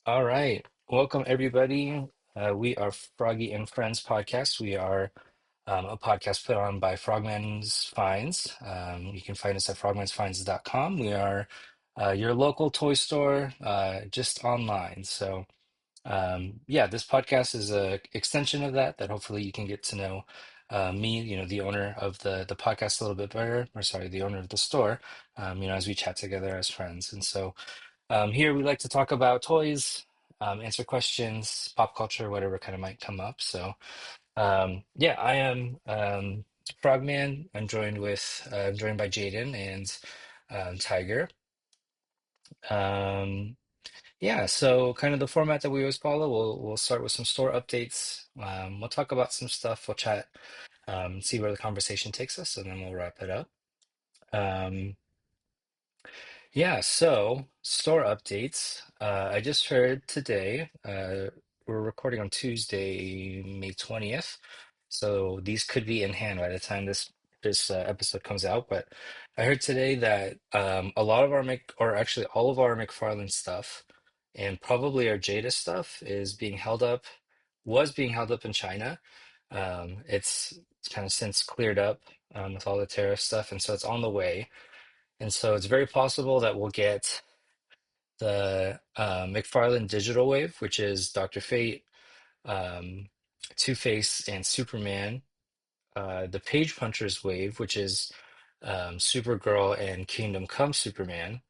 All right. Welcome, everybody. We are Froggy and Friends podcast. We are a podcast put on by Frogman's Finds. You can find us at frogmansfinds.com. We are your local toy store, just online. So, yeah, this podcast is a extension of that, that hopefully you can get to know me, the owner of the podcast a little bit better, or sorry, the owner of the store, as we chat together as friends. And so, here we like to talk about toys, answer questions, pop culture, whatever kind of might come up. So, yeah, I am Frogman. I'm joined by Jaden and Tiger. Um, yeah, so kind of the format that we always follow. We'll start with some store updates. We'll talk about some stuff. We'll chat, see where the conversation takes us, and then we'll wrap it up. Um, Yeah, so store updates. I just heard today, we're recording on Tuesday, May 20th. So these could be in hand by the time this episode comes out. But I heard today that a lot of our or actually all of our McFarlane stuff and probably our Jada stuff was being held up in China. It's kind of since cleared up with all the tariff stuff, and so it's on the way. And so it's very possible that we'll get the McFarlane Digital Wave, which is Dr. Fate, um, Two-Face, and Superman. The Page Punchers Wave, which is Supergirl and Kingdom Come Superman.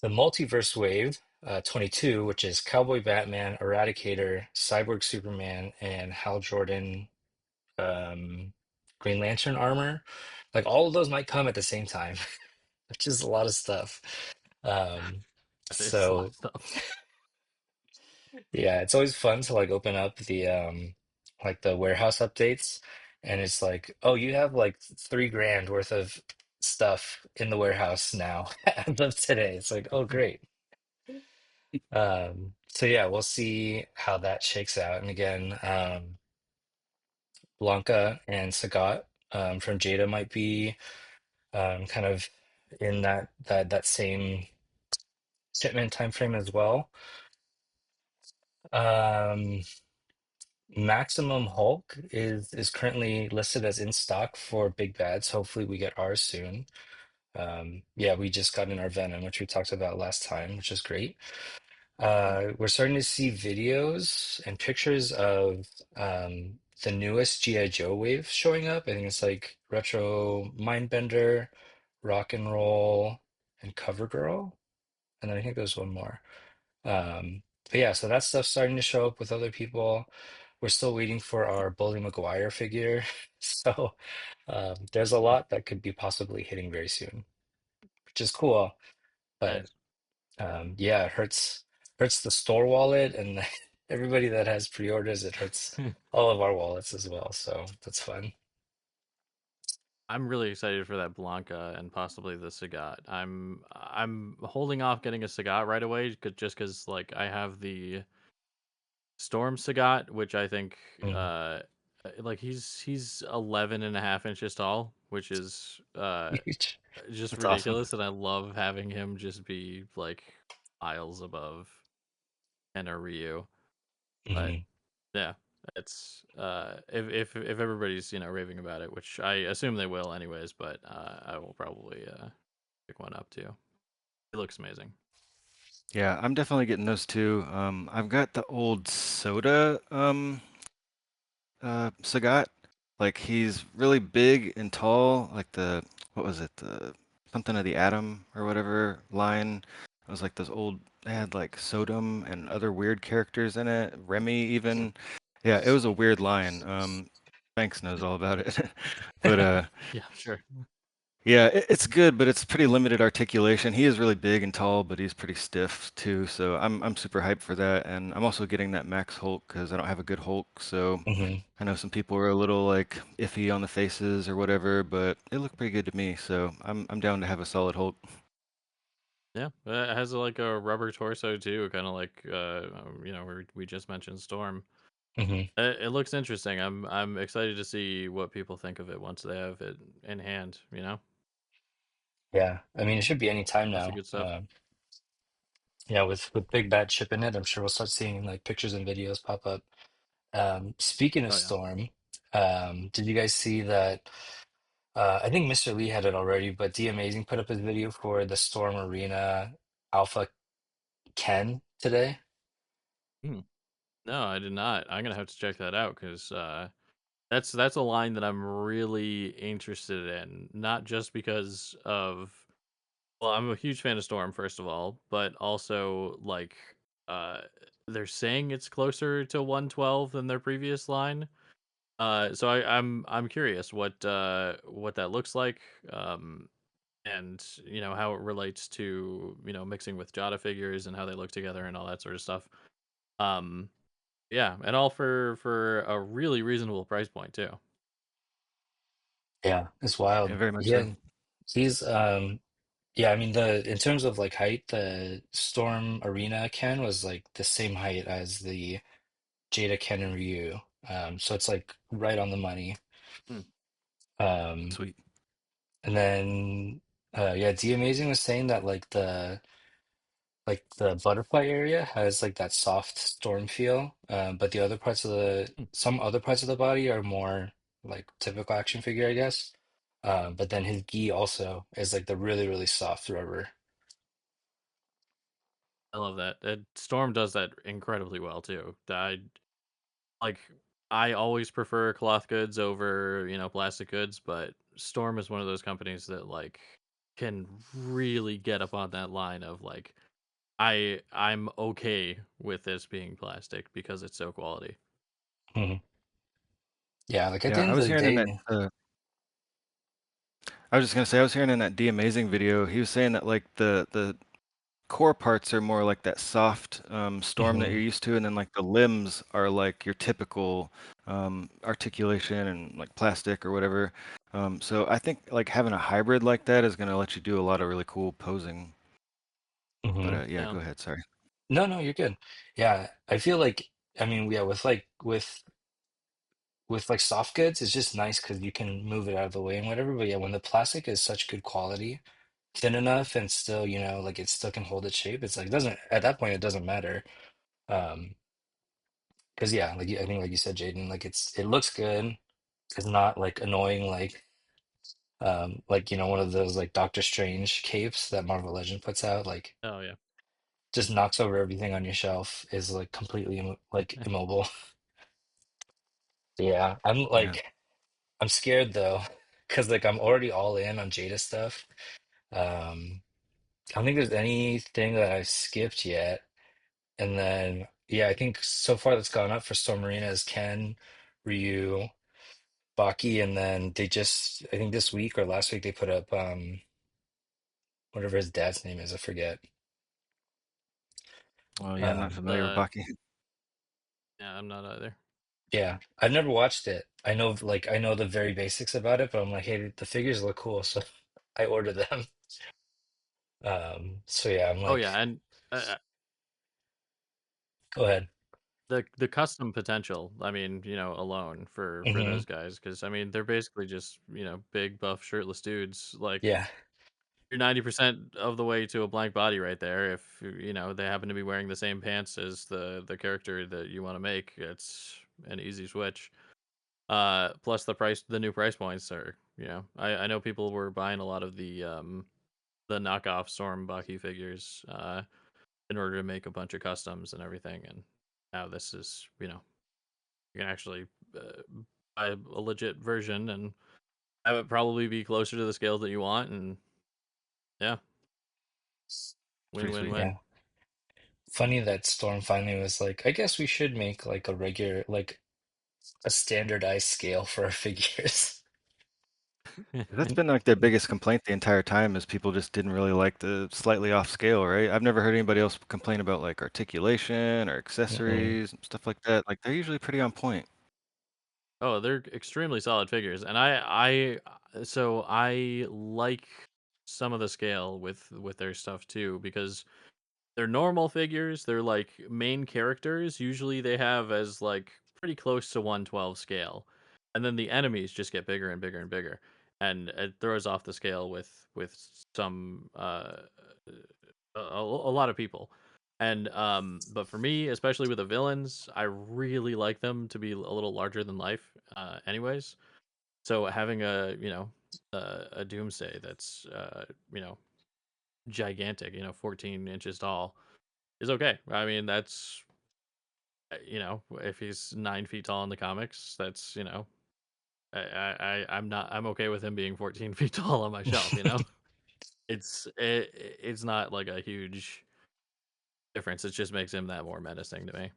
The Multiverse Wave, 22, which is Cowboy Batman, Eradicator, Cyborg Superman, and Hal Jordan Green Lantern armor. Like all of those might come at the same time, which is a lot of stuff. Um, It's a lot so of stuff. yeah, it's always fun to like open up the warehouse updates, and it's like, oh, you have like 3 grand worth of stuff in the warehouse now as of today. It's like, oh great. So yeah, we'll see how that shakes out. And again, Blanca and Sagat from Jada might be kind of in that same shipment time frame as well. Um, Maximum Hulk is currently listed as in stock for Big Bads. Hopefully, we get ours soon. Yeah, we just got in our Venom, which we talked about last time, which is great. We're starting to see videos and pictures of the newest G.I. Joe wave showing up. I think it's like Retro Mindbender, Rock and Roll, and CoverGirl. And then I think there's one more. But yeah, so that stuff's starting to show up with other people. We're still waiting for our Bully Maguire figure. So there's a lot that could be possibly hitting very soon, which is cool. But Nice. yeah, it hurts the store wallet and everybody that has pre-orders, it hurts all of our wallets as well. So that's fun. I'm really excited for that Blanca and possibly the Sagat. I'm holding off getting a Sagat right away, just because like I have the Storm Sagat, which I think Mm. like he's 11 and a half inches tall, which is Huge. just That's awesome. ridiculous, and I love having him just be like miles above Ryu. But Mhm. yeah, it's if everybody's raving about it, which I assume they will anyways, but I will probably pick one up too. It looks amazing. Yeah, I'm definitely getting those too. I've got the old soda Sagat. Like he's really big and tall, like the what was it, the something of the atom or whatever line. It was like those old they had like Sodom and other weird characters in it, Remy even. Yeah, it was a weird line. Banks knows all about it. But Yeah, sure. yeah, it's good, but it's pretty limited articulation. He is really big and tall, but he's pretty stiff too. So I'm super hyped for that, and I'm also getting that Max Hulk because I don't have a good Hulk. So Mhm. I know some people are a little like iffy on the faces or whatever, but it looked pretty good to me. So I'm down to have a solid Hulk. Yeah, it has like a rubber torso too, kind of like we just mentioned Storm. Mhm. It looks interesting. I'm excited to see what people think of it once they have it in hand. Yeah, I mean, it should be any time Lots of now. good stuff. Yeah, with Big Bad Chip in it, I'm sure we'll start seeing like pictures and videos pop up. Speaking of Oh yeah. Storm, did you guys see that? I think Mr. Lee had it already, but D Amazing put up his video for the Storm Arena Alpha Ken today. Hmm. No, I did not. I'm gonna have to check that out because that's a line that I'm really interested in. Not just because of, well, I'm a huge fan of Storm, first of all, but also like uh they're saying it's closer to 112 than their previous line. So I'm curious what that looks like, and how it relates to mixing with Jada figures and how they look together and all that sort of stuff. Um, yeah, and all for a really reasonable price point too. Yeah, it's Yeah, wild. very much so. Yeah, he's yeah, I mean the in terms of like height, the Storm Arena Ken was like the same height as the Jada Ken and Ryu. So it's like right on the money. Hmm. Um, Sweet. and then yeah, D Amazing was saying that like the butterfly area has like that soft storm feel, but the other parts of the Hmm. some other parts of the body are more like typical action figure, I guess. But then his gi also is like the really really soft rubber. I love that. Storm does that incredibly well too. Like I always prefer cloth goods over plastic goods, but Storm is one of those companies that like can really get up on that line of like I'm okay with this being plastic because it's so quality. Mhm. Yeah, like at the Yeah, end I of was the hearing in that. day. I was just gonna say, I was hearing in that D Amazing video. He was saying that like the core parts are more like that soft storm that Mhm, you're used to, and then like the limbs are like your typical articulation and like plastic or whatever. So I think like having a hybrid like that is gonna let you do a lot of really cool posing. But mhm. yeah, Yeah. go ahead. Sorry. No, no, you're good. Yeah, I feel like I mean, yeah, with like soft goods, it's just nice because you can move it out of the way and whatever. But yeah, when the plastic is such good quality, thin enough, and still, like it still can hold its shape, it's like it doesn't at that point it doesn't matter. Um, because yeah, I think like you said, Jaden, like it looks good. It's not like annoying like one of those like Doctor Strange capes that Marvel Legend puts out, like Oh yeah. just knocks over everything on your shelf, is like completely like immobile. Yeah, Yeah. I'm scared though, because like I'm already all in on Jada stuff. I don't think there's anything that I've skipped yet. And then yeah, I think so far that's gone up for Storm Marina is Ken, Ryu, Baki, and then I think this week or last week they put up whatever his dad's name is, I forget. Well, yeah, I'm not Um familiar with The Baki. Yeah, I'm not either. yeah, I've never watched it. I know the very basics about it, but I'm like, hey, the figures look cool, so I ordered them. So yeah, I'm Oh yeah, like, and go ahead. the custom potential. I mean, alone for Hmm. those guys, because I mean they're basically just big buff shirtless dudes. Like Yeah. you're 90% of the way to a blank body right there. If they happen to be wearing the same pants as the character that you want to make, it's an easy switch. Plus the new price points are, I know people were buying a lot of the knockoff Storm Baki figures in order to make a bunch of customs and everything, and now this is, you can actually uh, buy a legit version and have it probably be closer to the scales that you want, and yeah, win Pretty win sweet. win. Yeah. Funny that Storm finally was like, I guess we should make like like a standardized scale for our figures. That's been like their biggest complaint the entire time is people just didn't really like the slightly off scale, right? I've never heard anybody else complain about like articulation or Hmm. accessories and stuff like that. Like they're usually pretty on point. Oh, they're extremely solid figures, and I like some of the scale with their stuff too, because they're normal figures. They're like main characters. Usually they have as like pretty close to 112 scale. And then the enemies just get bigger and bigger and bigger. And it throws off the scale with some a lot of people. And but for me, especially with the villains, I really like them to be a little larger than life, anyways. So having a Doomsday that's gigantic, 14 inches tall is okay. I mean, that's if he's 9 feet tall in the comics, that's I'm okay with him being 14 feet tall on my shelf. It's not like a huge difference. It just makes him that more menacing to me.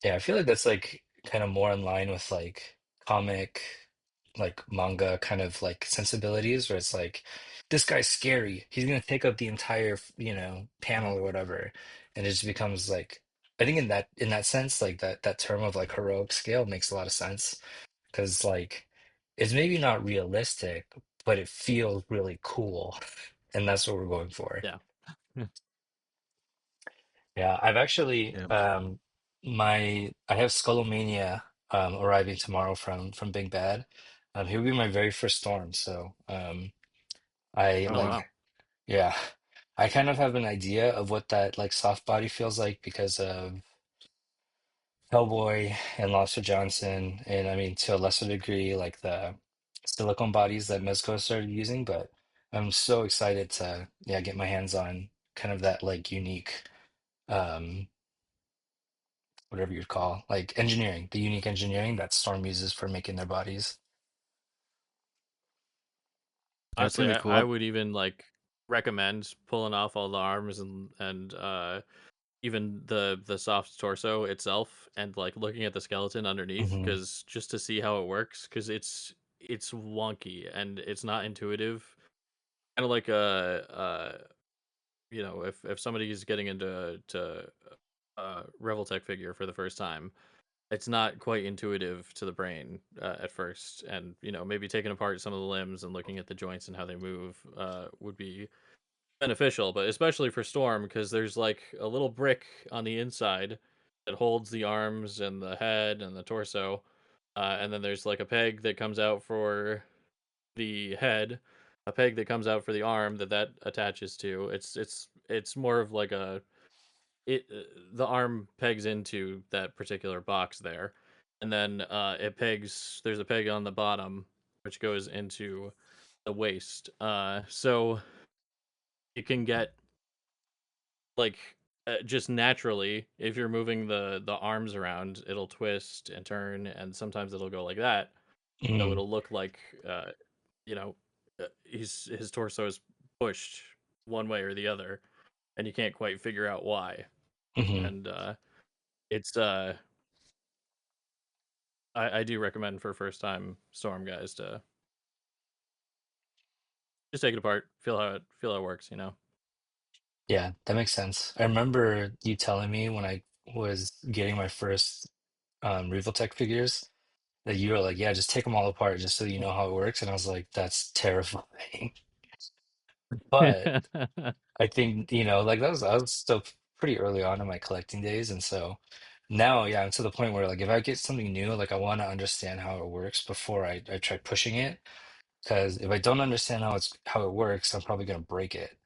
Yeah, I feel like that's like kind of more in line with like comic, like manga kind of like sensibilities, where it's like this guy's scary. He's gonna take up the entire, panel or whatever, and it just becomes like I think in that sense, like that term of like heroic scale makes a lot of sense because like it's maybe not realistic, but it feels really cool, and that's what we're going for. Yeah. Yeah, I've actually Yeah. I have Skullomania arriving tomorrow from Big Bad. He'll be my very first storm, so I Oh like wow. yeah. I kind of have an idea of what that like soft body feels like because of Hellboy and Lobster Johnson, and I mean to a lesser degree like the silicone bodies that Mezco started using, but I'm so excited to get my hands on kind of that like unique um whatever you'd call like engineering, the unique engineering that Storm uses for making their bodies. Yeah, it's Honestly, gonna be I cool. would even like recommend pulling off all the arms and even the soft torso itself and like looking at the skeleton underneath Hmm. because just to see how it works because it's wonky and it's not intuitive. Kind of like if somebody is getting into Revoltech figure for the first time, it's not quite intuitive to the brain at first, and maybe taking apart some of the limbs and looking at the joints and how they move would be beneficial, but especially for Storm because there's like a little brick on the inside that holds the arms and the head and the torso, and then there's like a peg that comes out for the head, a peg that comes out for the arm that attaches to. It's more of like the arm pegs into that particular box there, and then it pegs. There's a peg on the bottom which goes into the waist. So you can get like just naturally if you're moving the arms around, it'll twist and turn, and sometimes it'll go like that. So Hmm. it'll look like you know his torso is pushed one way or the other, and you can't quite figure out why. Hmm. And it's I do recommend for first time Storm guys to just take it apart, feel how it works. Yeah, that makes sense. I remember you telling me when I was getting my first Revoltech figures that you were like, yeah, just take them all apart just so you know how it works. And I was like, that's terrifying. But I think, like I was still pretty early on in my collecting days. And so now, yeah, I'm to the point where like if I get something new, like I want to understand how it works before I try pushing it. Because if I don't understand how it works, I'm probably gonna break it.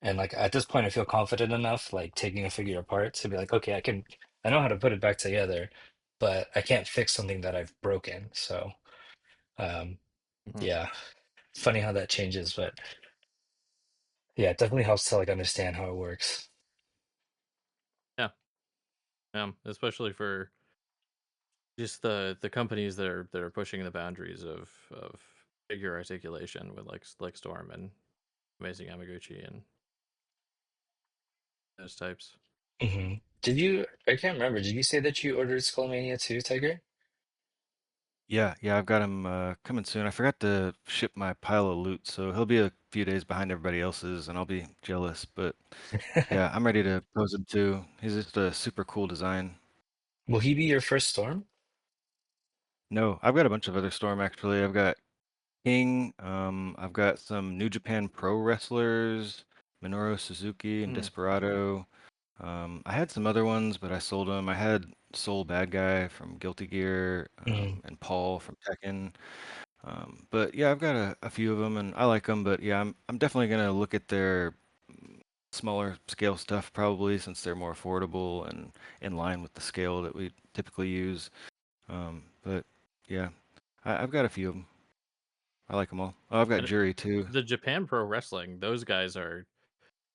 And like at this point, I feel confident enough, like taking a figure apart to be like, okay, I know how to put it back together, but I can't fix something that I've broken. So, um, Mhm. yeah, funny how that changes, but yeah, it definitely helps to like understand how it works. Yeah, especially for just the companies that are pushing the boundaries of figure articulation with like Storm and Amazing Yamaguchi and those types. Hmm. I can't remember. Did you say that you ordered Skullmania too, Tiger? Yeah, yeah, I've got him coming soon. I forgot to ship my pile of loot, so he'll be a few days behind everybody else's, and I'll be jealous. But yeah, I'm ready to pose him too. He's just a super cool design. Will he be your first Storm? No, I've got a bunch of other Storm actually. I've got King. I've got some New Japan Pro wrestlers, Minoru Suzuki and Mm. Desperado. I had some other ones, but I sold them. I had Soul Bad Guy from Guilty Gear, Mm. and Paul from Tekken. But yeah, I've got a few of them, and I like them. But yeah, I'm definitely gonna look at their smaller scale stuff probably since they're more affordable and in line with the scale that we typically use. But yeah, I've got a few of them. I like them all. Oh, I've got And Jury too. the Japan Pro Wrestling, those guys are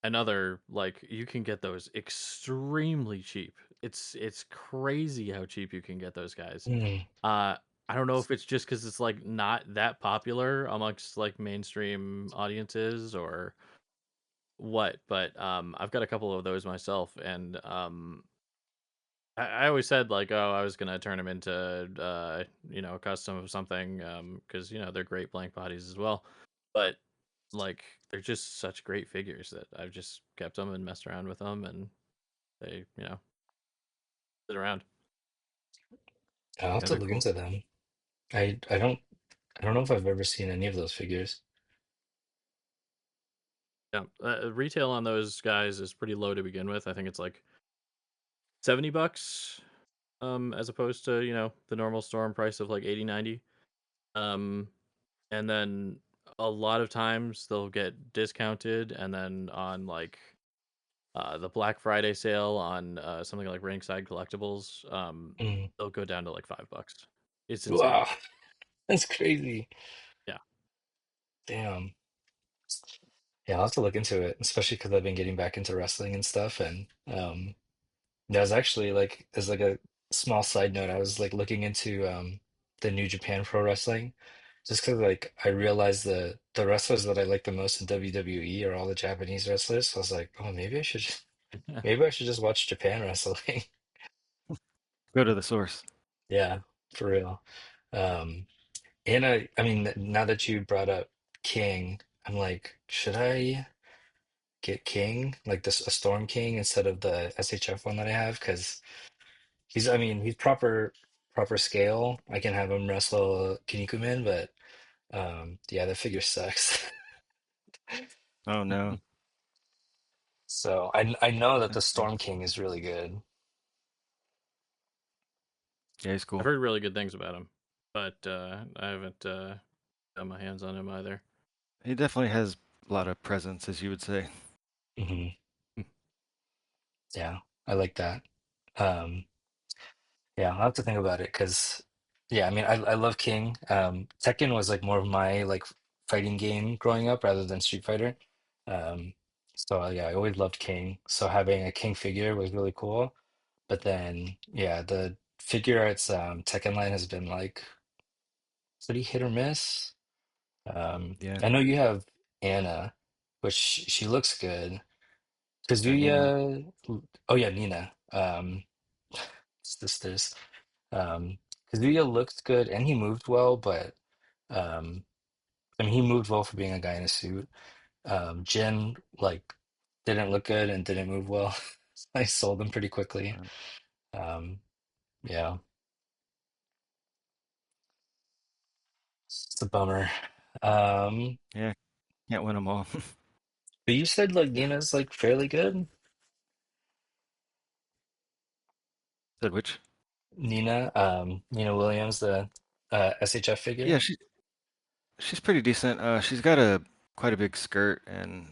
another, like, you can get those extremely cheap. It's crazy how cheap you can get those guys. Mm. Uh, I don't know if it's just because it's like not that popular amongst like mainstream audiences or what, but I've got a couple of those myself, and I always said like, oh, I was gonna turn them into a custom of something, because they're great blank bodies as well, but like they're just such great figures that I've just kept them and messed around with them, and they sit around. I'll have Yeah, to they're look cool. into them. I don't know if I've ever seen any of those figures. Yeah, retail on those guys is pretty low to begin with. I think it's like $70, as opposed to the normal storm price of like 80, 90. Um, and then a lot of times they'll get discounted, and then on like the Black Friday sale on something like Ringside Collectibles, Mm. they'll go down to like $5. It's insane. Wow, that's crazy. Yeah. Damn. Yeah, I'll have to look into it, especially because I've been getting back into wrestling and stuff. And that was actually like, as like a small side note, I was like looking into the New Japan Pro Wrestling, just because like I realized the wrestlers that I like the most in WWE are all the Japanese wrestlers. So I was like, oh, maybe I should just watch Japan wrestling. Go to the source. Yeah, for real. Um, and I mean, now that you brought up King, I'm like, should I get King, like this a Storm King instead of the SHF one that I have? Because I mean, he's proper scale. I can have him wrestle Kinnikuman, but yeah, the figure sucks. Oh no. So I know that the That's fair. Storm King is really good. Yeah, he's I've cool. heard really good things about him, but I haven't got my hands on him either. He definitely has a lot of presence, as you would say. Hmm. Yeah, I like that. Um, Yeah, I'll have to think about it because, yeah, I mean, I love King. Tekken was like more of my like fighting game growing up rather than Street Fighter. Um, so yeah, I always loved King. So having a King figure was really cool. But then, yeah, the figure arts Tekken line has been like pretty hit or miss. Yeah, I know you have Anna, which she looks good. got Nina. Kazuya, oh yeah, Nina. Sisters. Kazuya looked good and he moved well, but um, I mean, he moved well for being a guy in a suit. Jin like didn't look good and didn't move well. I sold them pretty quickly. Uh, Um, yeah, it's a bummer. Um, yeah, can't win them all. but you said like Nina's like fairly good. Said which? Nina Williams, the SHF Yeah, figure. she's pretty decent. She's got a quite a big skirt and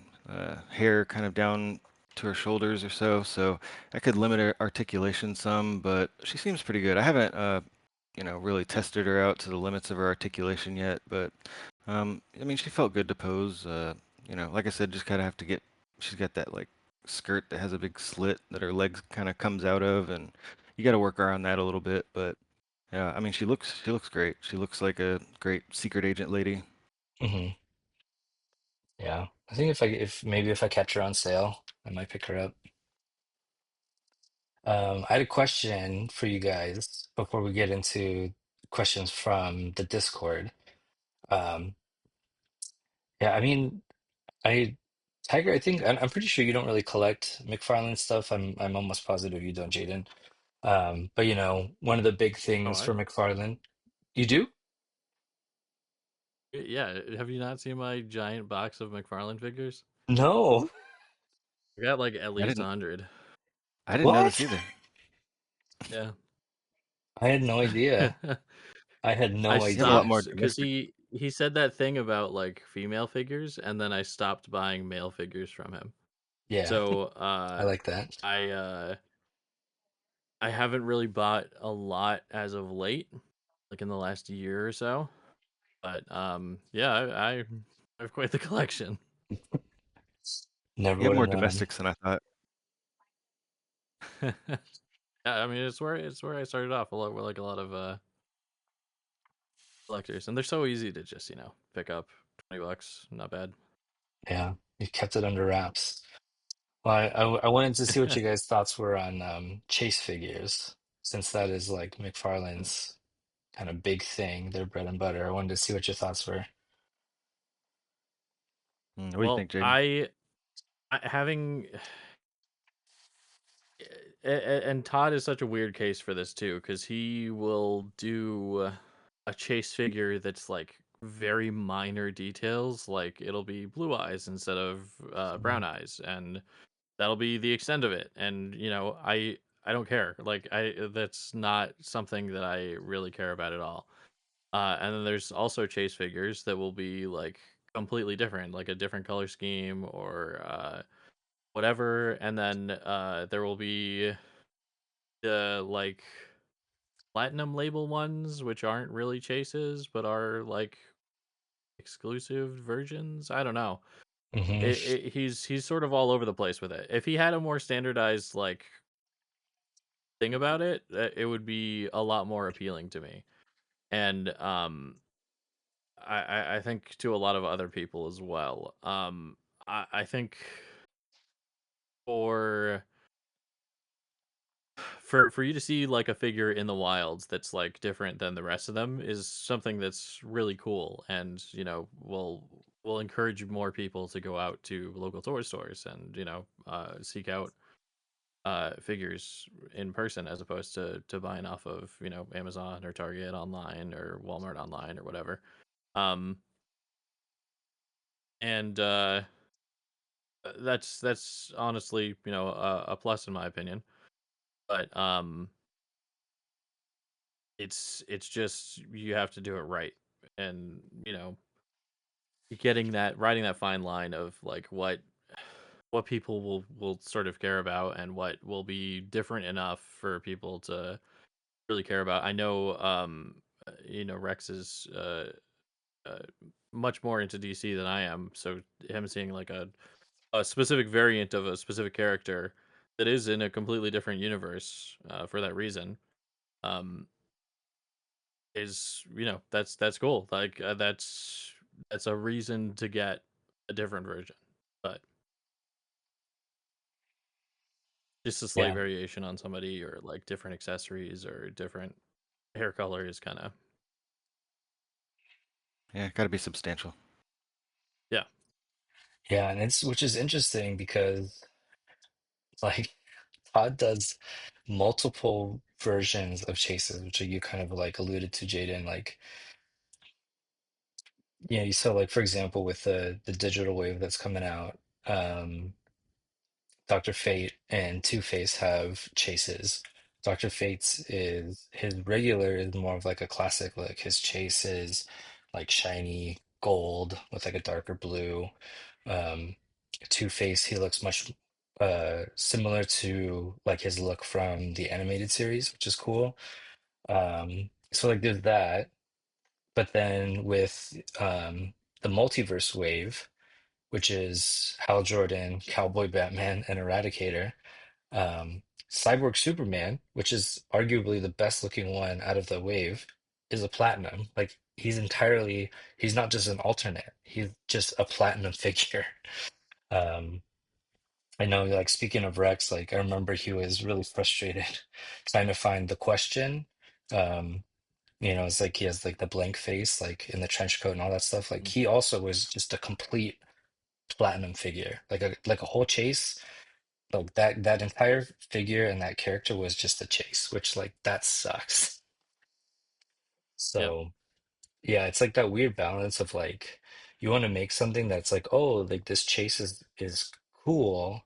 hair kind of down to her shoulders or so, so that could limit her articulation some, but she seems pretty good. I haven't really tested her out to the limits of her articulation yet, but I mean, she felt good to pose. Like I said, just kind of have to get. She's got that like skirt that has a big slit that her legs kind of comes out of, and you got to work around that a little bit. But yeah, I mean, she looks great. She looks like a great secret agent lady. Hmm. Yeah, I think if I catch her on sale, I might pick her up. I had a question for you guys before we get into questions from the Discord. Um, yeah, I mean, I Tiger, I think I'm pretty sure you don't really collect McFarlane stuff. I'm almost positive you don't, Jaden. But one of the big Oh, things I for McFarlane, you do? yeah. Have you not seen my giant box of McFarlane figures? No. I got like at I least didn't 100. I didn't know this What? either. Yeah. I had no idea. I had I no You have a lot idea. more stopped because domestic. he said that thing about like female figures, and then I stopped buying male figures from him. Yeah, So I like that. I uh, I haven't really bought a lot as of late, like in the last year or so. But yeah, I have quite the collection. Never You have would have more known. domestics than I thought. Yeah, I mean it's where I started off a lot with like a lot of collectors, and they're so easy to just pick up. $20, not bad. Yeah, you kept it under wraps. Well, I wanted to see what you guys' thoughts were on Chase figures, since that is like McFarlane's kind of big thing, their bread and butter. I wanted to see what your thoughts were. What do you Well, think, Jaden? I having and Todd is such a weird case for this too, because he will do a chase figure that's like very minor details, like it'll be blue eyes instead of brown Mhm. eyes, and that'll be the extent of it. And I don't care. Like I that's not something that I really care about at all. And then there's also chase figures that will be like completely different, like a different color scheme or whatever. And then there will be the like platinum label ones, which aren't really chases, but are like exclusive versions. I don't know. He's sort of all over the place with it. If he had a more standardized like thing about it, it would be a lot more appealing to me. And I think to a lot of other people as well. I think for for you to see like a figure in the wilds that's like different than the rest of them is something that's really cool, and will encourage more people to go out to local toy stores and seek out figures in person as opposed to buying off of Amazon or Target online or Walmart online or whatever. Um, and that's honestly a plus in my opinion. But it's just you have to do it right, and getting that riding that fine line of like what people will sort of care about and what will be different enough for people to really care about. I know Rex is uh much more into DC than I am, so him seeing like a specific variant of a specific character that is in a completely different universe for that reason um is that's cool. Like that's a reason to get a different version, but just a slight Yeah, variation on somebody or like different accessories or different hair color is kind of Yeah, got to be substantial. yeah. yeah, and it's which is interesting because like Todd does multiple versions of chases, which you kind of like alluded to, Jaden. Like, yeah, you saw like for example with the digital wave that's coming out, Dr. Fate and Two-Face have chases. Dr. Fate's is his regular is more of like a classic look. His chase is like shiny gold with like a darker blue. Um, Two-Face, he looks much similar to like his look from the animated series, which is cool. So like there's that, but then with the multiverse wave, which is Hal Jordan, Cowboy Batman, and Eradicator. Cyborg Superman, which is arguably the best looking one out of the wave, is a platinum. Like he's not just an alternate, he's just a platinum figure. Um, I know, like speaking of Rex, like I remember he was really frustrated trying to find the question. Um, it's like he has like the blank face, like in the trench coat and all that stuff. Like Mhm. he also was just a complete platinum figure, like a whole chase. Like that entire figure and that character was just a chase, which like that sucks. Yep. So yeah, it's like that weird balance of like you want to make something that's like, oh, like this chase is cool,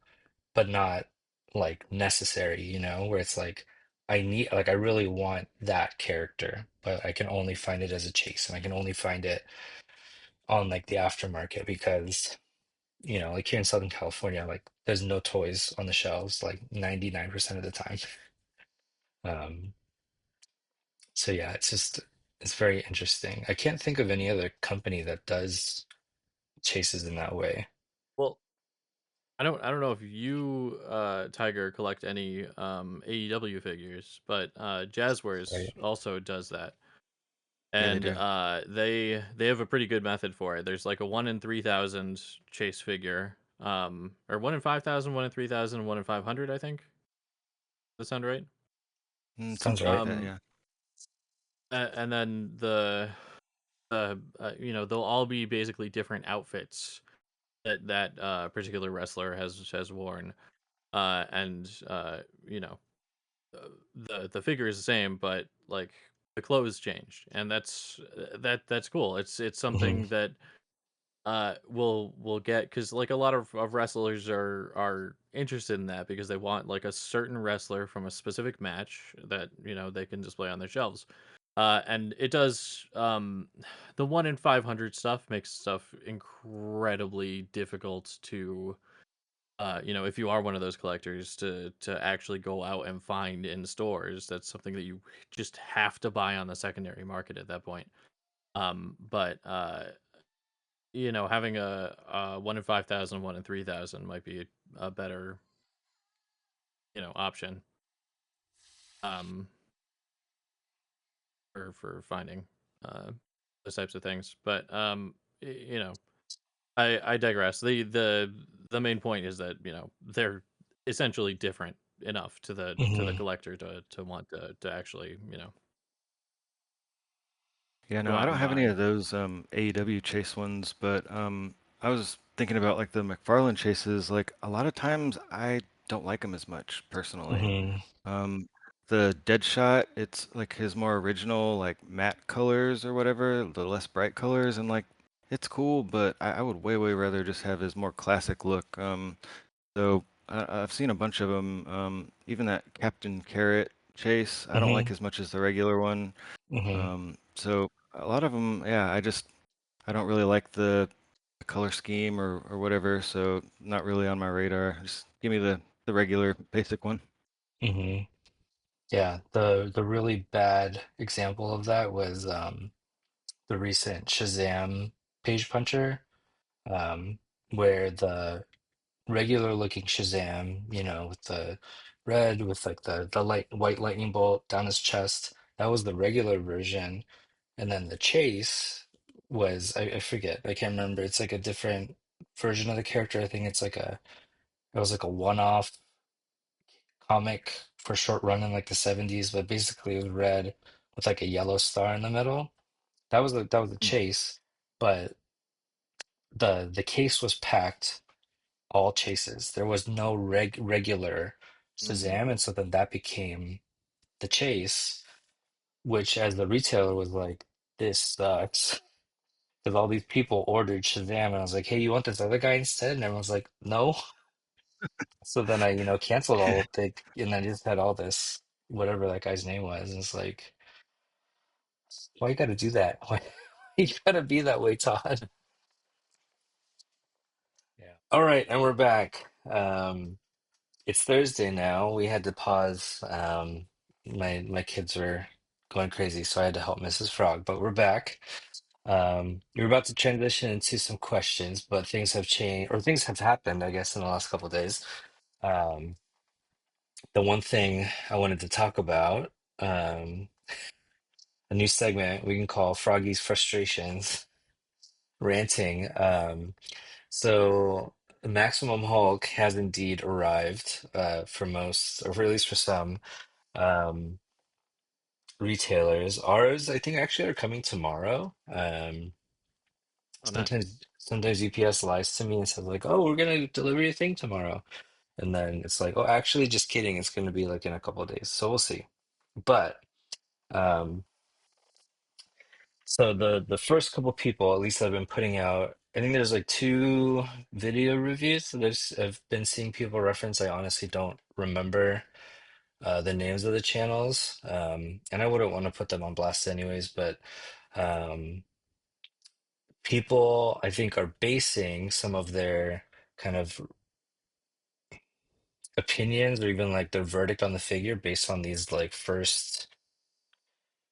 but not like necessary, where it's like I really want that character, but I can only find it as a chase and I can only find it on like the aftermarket because like here in Southern California, like there's no toys on the shelves like 99% of the time. Um, so yeah, it's very interesting. I can't think of any other company that does chases in that way. Well, I don't know if you Tiger collect any AEW figures, but Jazzwares Right. also does that. Yeah, they And do. they have a pretty good method for it. There's like a 1 in 3,000 chase figure, or 1 in 5,000, 1 in 3,000, 1 in 500, I think. Does that sound right? Sounds Something like right. that, Um, yeah. and then they'll all be basically different outfits that particular wrestler has worn, and the figure is the same, but like the clothes changed, and that's cool. It's Hmm. something that we'll get, because like a lot of wrestlers are interested in that because they want like a certain wrestler from a specific match that they can display on their shelves. And it does, the 1 in 500 stuff makes stuff incredibly difficult to, if you are one of those collectors, to actually go out and find in stores. That's something that you just have to buy on the secondary market at that point. But having a 1 in 5,000, 1 in 3,000 might be a better, option, um, for finding uh, those types of things. But I digress. The main point is that they're essentially different enough to the Hmm. collector to want to actually Yeah, go no, I out don't and have any buy. of those AEW chase ones, but I was thinking about like the McFarlane chases. Like a lot of times I don't like them as much personally. Hmm. Um, the Deadshot, it's like his more original like matte colors or whatever, the less bright colors, and like it's cool, but I would way rather just have his more classic look. So I've seen a bunch of them. Even that Captain Carrot chase, I don't like Hmm. as much as the regular one. Hmm. So a lot of them, yeah, I don't really like the color scheme or whatever, so not really on my radar. Just give me the regular basic one. Hmm. Yeah, the really bad example of that was the recent Shazam page puncher, um, where the regular looking Shazam, with the red with like the white lightning bolt down his chest, that was the regular version, and then the chase was I forget, I can't remember. It's like a different version of the character. I think it was like a one-off comic for short run in like the 70s, but basically it was red with like a yellow star in the middle. That was the Hmm. chase, but the case was packed all chases. There was no regular Mm. Shazam, and so then that became the chase, which as the retailer was like, this sucks. Because all these people ordered Shazam, and I was like, hey, you want this other guy instead? And everyone's like, no. So then I, canceled all of the, and I just had all this, whatever that guy's name was. And it's like, why you gotta do that? Why you gotta be that way, Todd? Yeah. All right, and we're back. It's Thursday now. We had to pause. My kids were going crazy, so I had to help Mrs. Frog, but we're back. We're about to transition into some questions, but things have changed, or things have happened, I guess, in the last couple of days. Um, the one thing I wanted to talk about, um, a new segment we can call Froggy's Frustrations Ranting. So Maximum Hulk has indeed arrived for most, or for at least for some um, retailers. Ours, I think, actually are coming tomorrow. Oh, nice. Sometimes UPS lies to me and says like, "Oh, we're gonna deliver your thing tomorrow," and then it's like, "Oh, actually, just kidding. It's gonna be like in a couple of days." So we'll see. But um, so the first couple people, at least I've been putting out. I think there's like two video reviews that I've been seeing people reference. I honestly don't remember the names of the channels, and I wouldn't want to put them on blast anyways. But um, people, I think, are basing some of their kind of opinions or even like their verdict on the figure based on these like first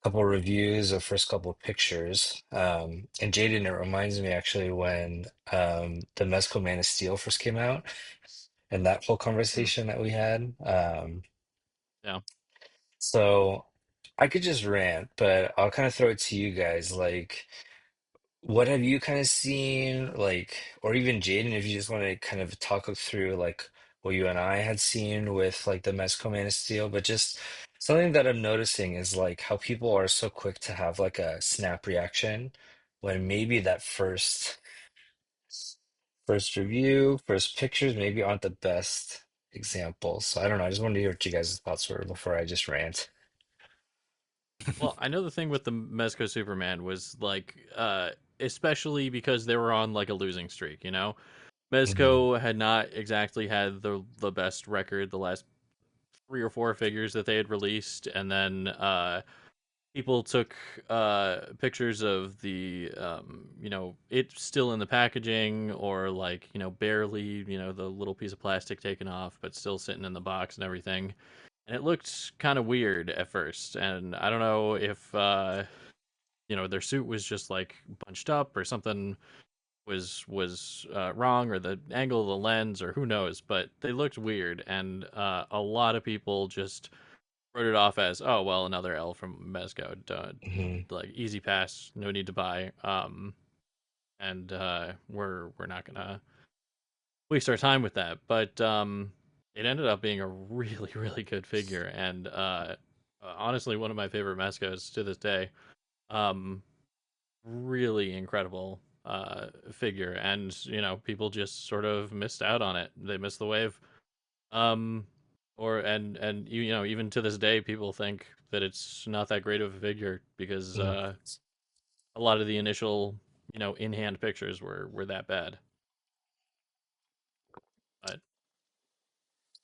couple reviews or first couple pictures. And Jaden, it reminds me actually when the Mezco Man of Steel first came out and that whole Mm, conversation that we had. yeah. So I could just rant, but I'll kind of throw it to you guys. Like, what have you kind of seen, like, or even Jaden, if you just want to kind of talk us through like what you and I had seen with like the Mezco Man of Steel, but just something that I'm noticing is like how people are so quick to have like a snap reaction when maybe that first review, first pictures maybe aren't the best examples. So I don't know. I just wanted to hear what you guys' thoughts were before I just rant. Well, I know the thing with the Mezco Superman was like, especially because they were on like a losing streak. You know, Hmm. Mezco had not exactly had the best record the last 3 or 4 figures that they had released, and then people took pictures of the it still in the packaging, or like barely the little piece of plastic taken off but still sitting in the box and everything, and it looked kind of weird at first. And I don't know if their suit was just like bunched up or something was wrong, or the angle of the lens, or who knows, but they looked weird. And a lot of people just wrote it off as, oh well, another L from Mezco. Hmm. Like easy pass, no need to buy. And we're not gonna waste our time with that. But it ended up being a really really good figure, and honestly one of my favorite Mezcos to this day. Um, Really incredible figure, and people just sort of missed out on it. They missed the wave. Um, or and even to this day, people think that it's not that great of a figure because a lot of the initial in hand pictures were that bad. But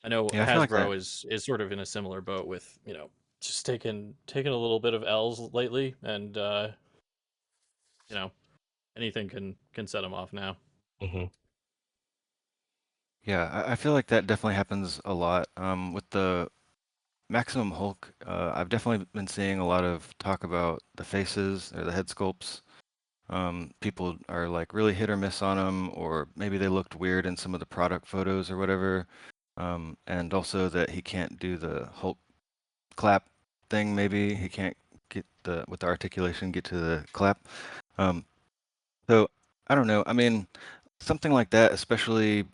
I know Yeah, I feel like that. Hasbro is sort of in a similar boat with just taking a little bit of L's lately, and you know anything can set them off now. Hmm. Yeah, I feel like that definitely happens a lot. With the Maximum Hulk, I've definitely been seeing a lot of talk about the faces or the head sculpts. People are like really hit or miss on them, or maybe they looked weird in some of the product photos or whatever. And also that he can't do the Hulk clap thing. Maybe he can't get the with the articulation get to the clap. Um, so I don't know. I mean, something like that, especially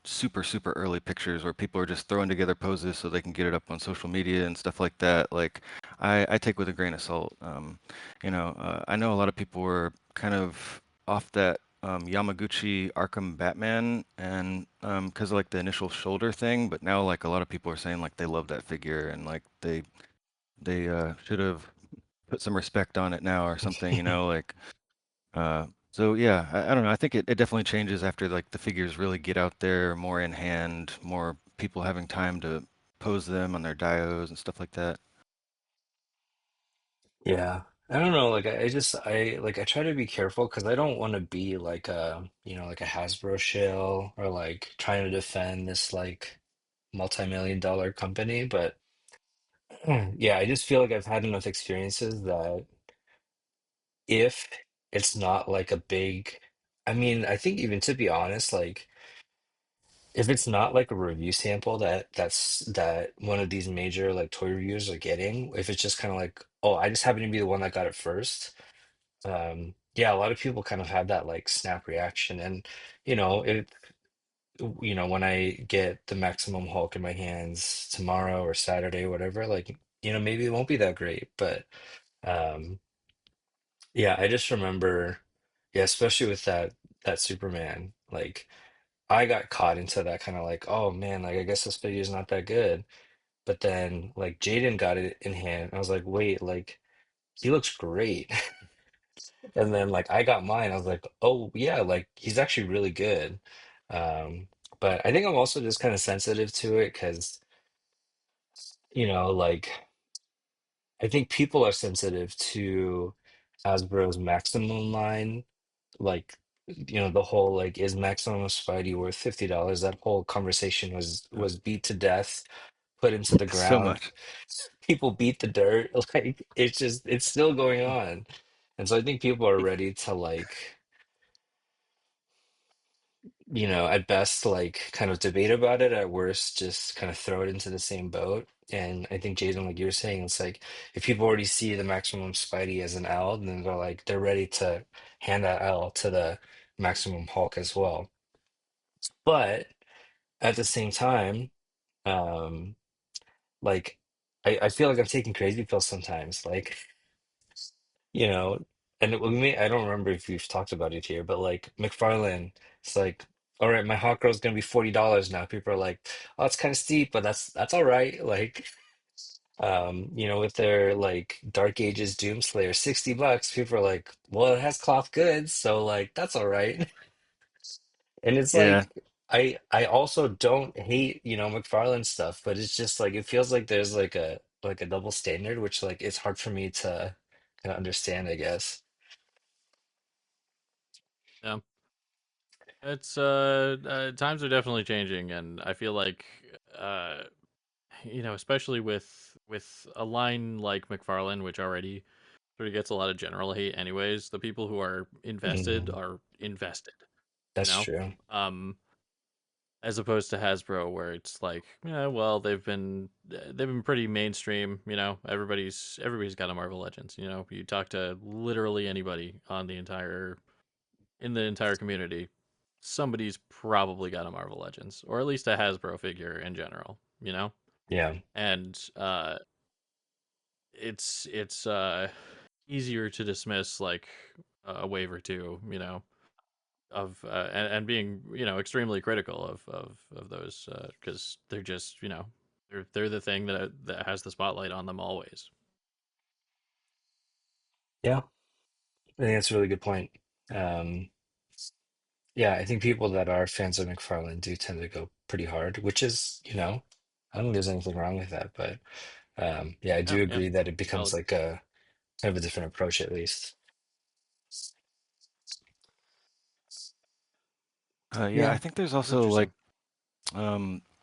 super early pictures where people are just throwing together poses so they can get it up on social media and stuff like that. Like I take with a grain of salt. I know a lot of people were kind of off that Yamaguchi Arkham Batman and because of like the initial shoulder thing, but now like a lot of people are saying like they love that figure and like they should have put some respect on it now or something, like so yeah, I don't know. I think it definitely changes after like the figures really get out there, more in hand, more people having time to pose them on their dios and stuff like that. Yeah. I don't know, like I try to be careful because I don't want to be like a, like a Hasbro shill or like trying to defend this like multi-million dollar company, but yeah, I just feel like I've had enough experiences that if it's not like a big, I mean, I think even to be honest, like if it's not like a review sample that one of these major like toy reviewers are getting, if it's just kind of like, oh, I just happen to be the one that got it first. Yeah, a lot of people kind of have that like snap reaction, and it when I get the Maximum Hulk in my hands tomorrow or Saturday, whatever, like maybe it won't be that great, but um yeah, I just remember, yeah, especially with that Superman, like I got caught into that kind of like, oh man, like I guess this figure's not that good, but then like Jaden got it in hand, I was like, wait, like he looks great. And then like I got mine, I was like, oh yeah, like he's actually really good. Um, but I think I'm also just kind of sensitive to it because, like I think people are sensitive to Hasbro's Maximum line, like the whole like, is maximum Spidey worth $50? That whole conversation was beat to death, put into the So ground. much. People beat the dirt. Like it's still going on. And so I think people are ready to like, at best, like kind of debate about it, at worst, just kind of throw it into the same boat. And I think Jason, like you were saying, it's like if people already see the maximum Spidey as an L, then they're ready to hand that L to the maximum Hulk as well. But at the same time, um, like I feel like I'm taking crazy pills sometimes. Like, you know, and I don't remember if we've talked about it here, but like McFarlane, it's like, all right, my hot girl's gonna be $40 now. People are like, oh, it's kind of steep, but that's all right. Like, with their like Dark Ages Doomslayer, $60, people are like, well, it has cloth goods, so like that's all right. And it's Yeah. like I also don't hate, McFarlane stuff, but it's just like it feels like there's like a double standard, which like it's hard for me to kind of understand, I guess. Yeah. It's times are definitely changing, and I feel like uh especially with a line like McFarlane, which already sort of gets a lot of general hate anyways, the people who Mhm. are invested, you That's know? true. Um as opposed to Hasbro where it's like, yeah, well, they've been pretty mainstream, everybody's got a Marvel Legends, You talk to literally anybody in the entire community, somebody's probably got a Marvel Legends or at least a Hasbro figure in general, Yeah. And it's easier to dismiss like a wave or two, of and being extremely critical of those because they're just they're the thing that has the spotlight on them always. Yeah. I think that's a really good point. Um, yeah, I think people that are fans of McFarlane do tend to go pretty hard, which is, I don't think there's anything wrong with that, but yeah, I Yeah, do yeah, agree that it it's becomes valid. like a kind of a different approach at least. Yeah, I Yeah. think there's It's also like interesting.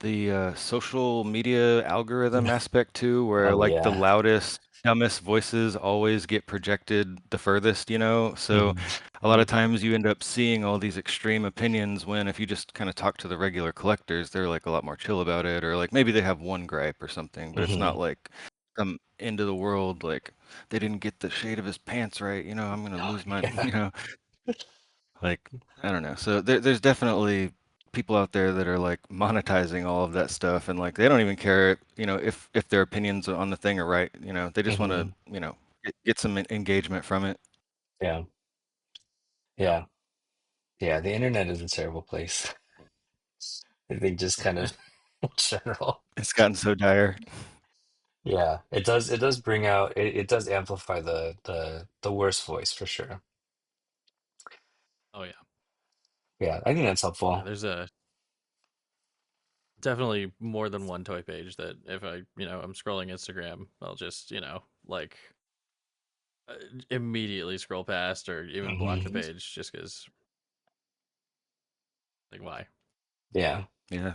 the social media algorithm aspect too, where Oh like the yeah. loudest, dumbest voices always get projected the furthest, you know? So Mhm. a lot of times you end up seeing all these extreme opinions when if you just kind of talk to the regular collectors, they're like a lot more chill about it, or like maybe they have one gripe or something, but it's not Mhm. like some end of the world, like they didn't get the shade of his pants right, I'm gonna Oh lose my, yeah. like, I don't know. So there's definitely people out there that are like monetizing all of that stuff, and like they don't even care, if their opinions on the thing are right. They just want to, Mhm. get some engagement from it. Yeah. Yeah. Yeah. Yeah. The internet is a terrible place. I think just kind of in general. It's gotten so dire. Yeah. It does bring out it does amplify the worst voice for sure. Oh yeah. Yeah, I think that's Yeah, helpful. there's a definitely more than one toy page that if I'm scrolling Instagram, I'll just like uh, immediately scroll past or even block the Hmm. page just because, like, why? Yeah. Yeah.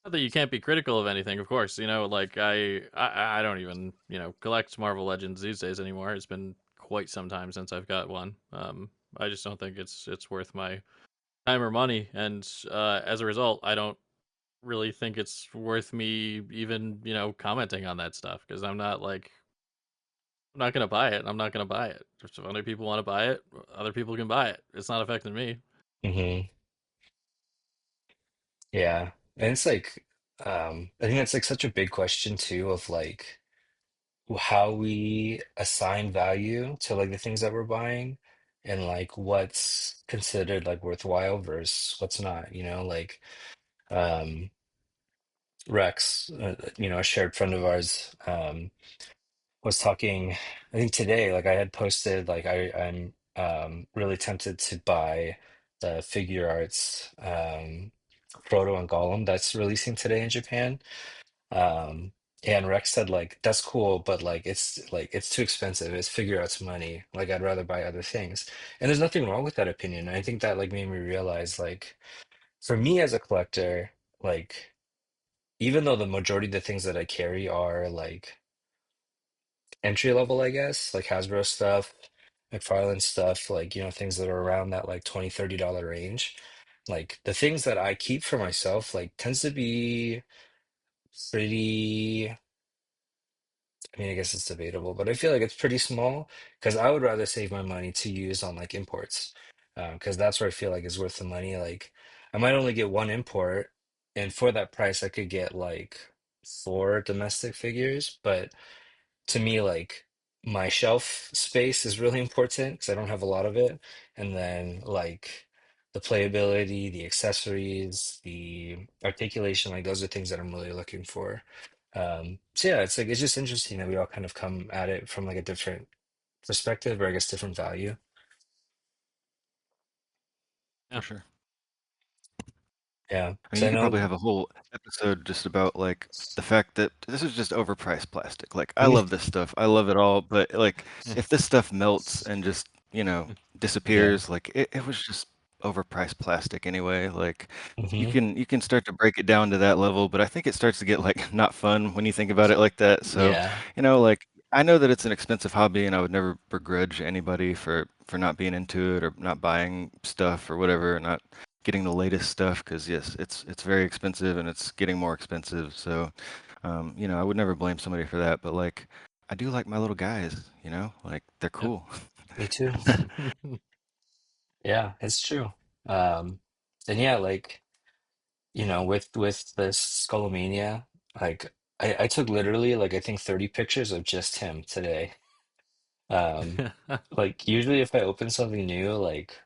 Not that you can't be critical of anything, of course. Like I don't even collect Marvel Legends these days anymore. It's been quite some time since I've got one. I just don't think it's worth my time or money, and as a result, I don't really think it's worth me even commenting on that stuff because I'm not gonna buy it. I'm not gonna buy it. If other people want to buy it, other people can buy it. It's not affecting me. Hmm. Yeah. And it's like, I think that's like such a big question too of like how we assign value to like the things that we're buying and like what's considered like worthwhile versus what's not, like um Rex, a shared friend of ours, was talking, I think today, like I had posted, like I'm really tempted to buy the Figuarts Frodo and Gollum that's releasing today in Japan. Um, Yeah, and Rex said like that's cool, but like it's too expensive. It's Figuarts money. Like I'd rather buy other things. And there's nothing wrong with that opinion. And I think that like made me realize like for me as a collector, like even though the majority of the things that I carry are like entry level, I guess, like Hasbro stuff, McFarlane stuff, like things that are around that like 20, $30 range. Like the things that I keep for myself like tends to be pretty. I mean, I guess it's debatable, but I feel like it's pretty small because I would rather save my money to use on like imports, because that's where I feel like is worth the money. Like, I might only get one import, and for that price, I could get like four domestic figures. But to me, like my shelf space is really important because I don't have a lot of it, and then like the playability, the accessories, the articulation, like those are things that I'm really looking for. So yeah, it's like it's just interesting that we all kind of come at it from like a different perspective or I guess different value. Yeah. For sure. Yeah. I mean, So you I could probably know. have a whole episode just about like the fact that this is just overpriced plastic. Like, I love this stuff. I love it all, but like if this stuff melts and just, Yeah. disappears, like it was just overpriced plastic anyway. Like Hmm. you can start to break it down to that level, but I think it starts to get like not fun when you think about it like that. So, Yeah. like I know that it's an expensive hobby and I would never begrudge anybody for not being into it or not buying stuff or whatever, not getting the latest stuff because yes, it's very expensive and it's getting more expensive. So, I would never blame somebody for that. But like, I do like my little guys. Like they're Yeah. cool. Me too. Yeah, it's true. Um, and yeah, like, with this Skullomania, like I took literally like I think 30 pictures of just him today. Um, like usually if I open something new, like,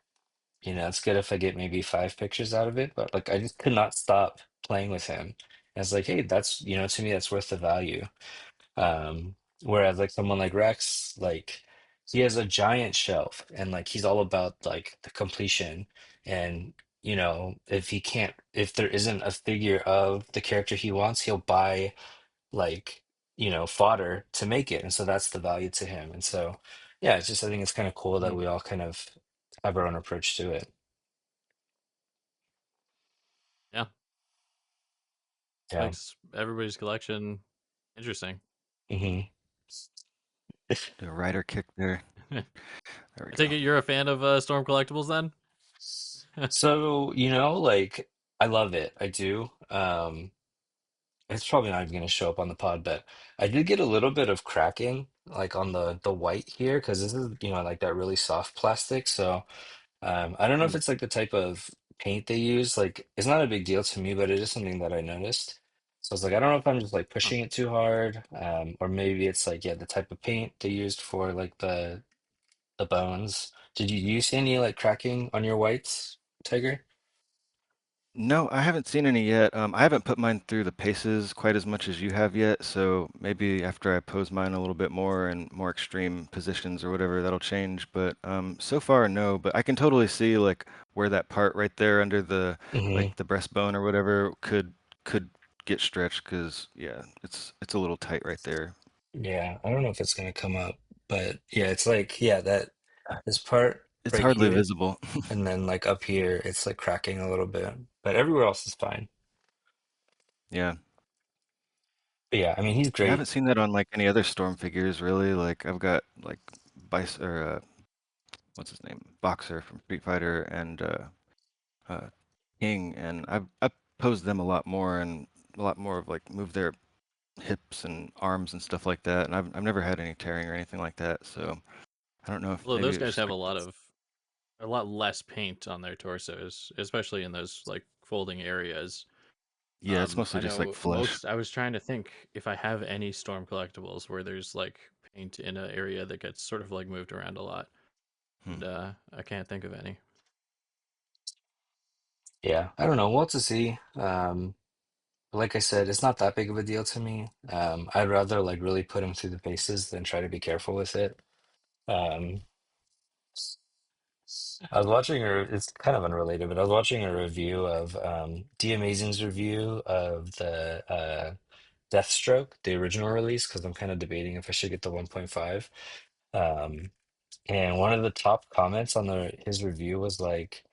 it's good if I get maybe 5 pictures out of it, but like I just could not stop playing with him. And it's like, hey, that's, to me, that's worth the value. Whereas like someone like Rex, like he has a giant shelf and like he's all about like the completion. And if there isn't a figure of the character he wants, he'll buy like, fodder to make it. And so that's the value to him. And so yeah, it's just I think it's kind of cool that Mhm. we all kind of have our own approach to it. Yeah. Yeah. Makes everybody's collection interesting. Hmm. The rider kick there. I There we take go. it you're a fan of Storm Collectibles then? So, like I love it. I do. It's probably not even going to show up on the pod, but I did get a little bit of cracking like on the white here because this is, like that really soft plastic. So, I don't know if Mm. it's like the type of paint they use. Like, it's not a big deal to me, but it is something that I noticed. So I was like, I don't know if I'm just like Huh. pushing it too hard, or maybe it's like, yeah, the type of paint they used for like the bones. Did you see any like cracking on your whites, Tiger? No, I haven't seen any yet. I haven't put mine through the paces quite as much as you have yet, so maybe after I pose mine a little bit more in more extreme positions or whatever, that'll change. But so far, no. But I can totally see like where that part right there under the Hmm. like the breastbone or whatever could get stretched because yeah, it's a little tight right there. Yeah, I don't know if it's gonna come up, but yeah, it's like yeah, that this part It's right hardly here, visible. and then like up here, it's like cracking a little bit, but everywhere else is fine. Yeah. But yeah, I mean, he's I haven't great. seen that on like any other Storm figures really. Like I've got like Bice or what's his name? Boxer from Street Fighter and uh, King, and I've posed them a lot more and a lot more of like move their hips and arms and stuff like that. And I've never had any tearing or anything like that. So I don't know if Although maybe those it's guys just have like a lot less paint on their torsos, especially in those like folding areas. yeah, it's mostly I just like know flesh. most. I was trying to think if I have any Storm Collectibles where there's like paint in an area that gets sort of like moved around a lot, Hmm. and I can't think of any. Yeah, I don't know. We'll have to see. Like I said, it's not that big of a deal to me. I'd rather like really put him through the paces than try to be careful with it. Um, I was watching it's kind of unrelated, but I was watching a review of D Amazing's review of the Deathstroke, the original release, because I'm kind of debating if I should get the 1.5. Um, and one of the top comments on his review was like,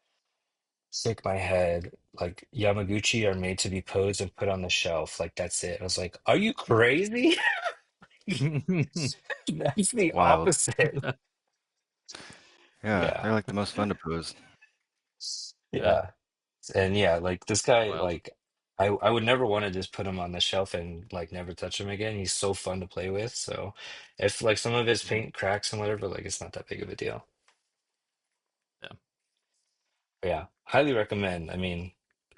"Shake my head. Like Yamaguchi are made to be posed and put on the shelf. Like that's it." I was like, "Are you crazy?" That's the Wild. opposite. Yeah, they're Yeah, like the most fun to pose. Yeah, yeah. And yeah, like this guy, wild. like I would never want to just put him on the shelf and like never touch him again. He's so fun to play with. So if like some of his Mhm. paint cracks and whatever, like it's not that big of a deal. Yeah. But yeah, highly recommend. I mean,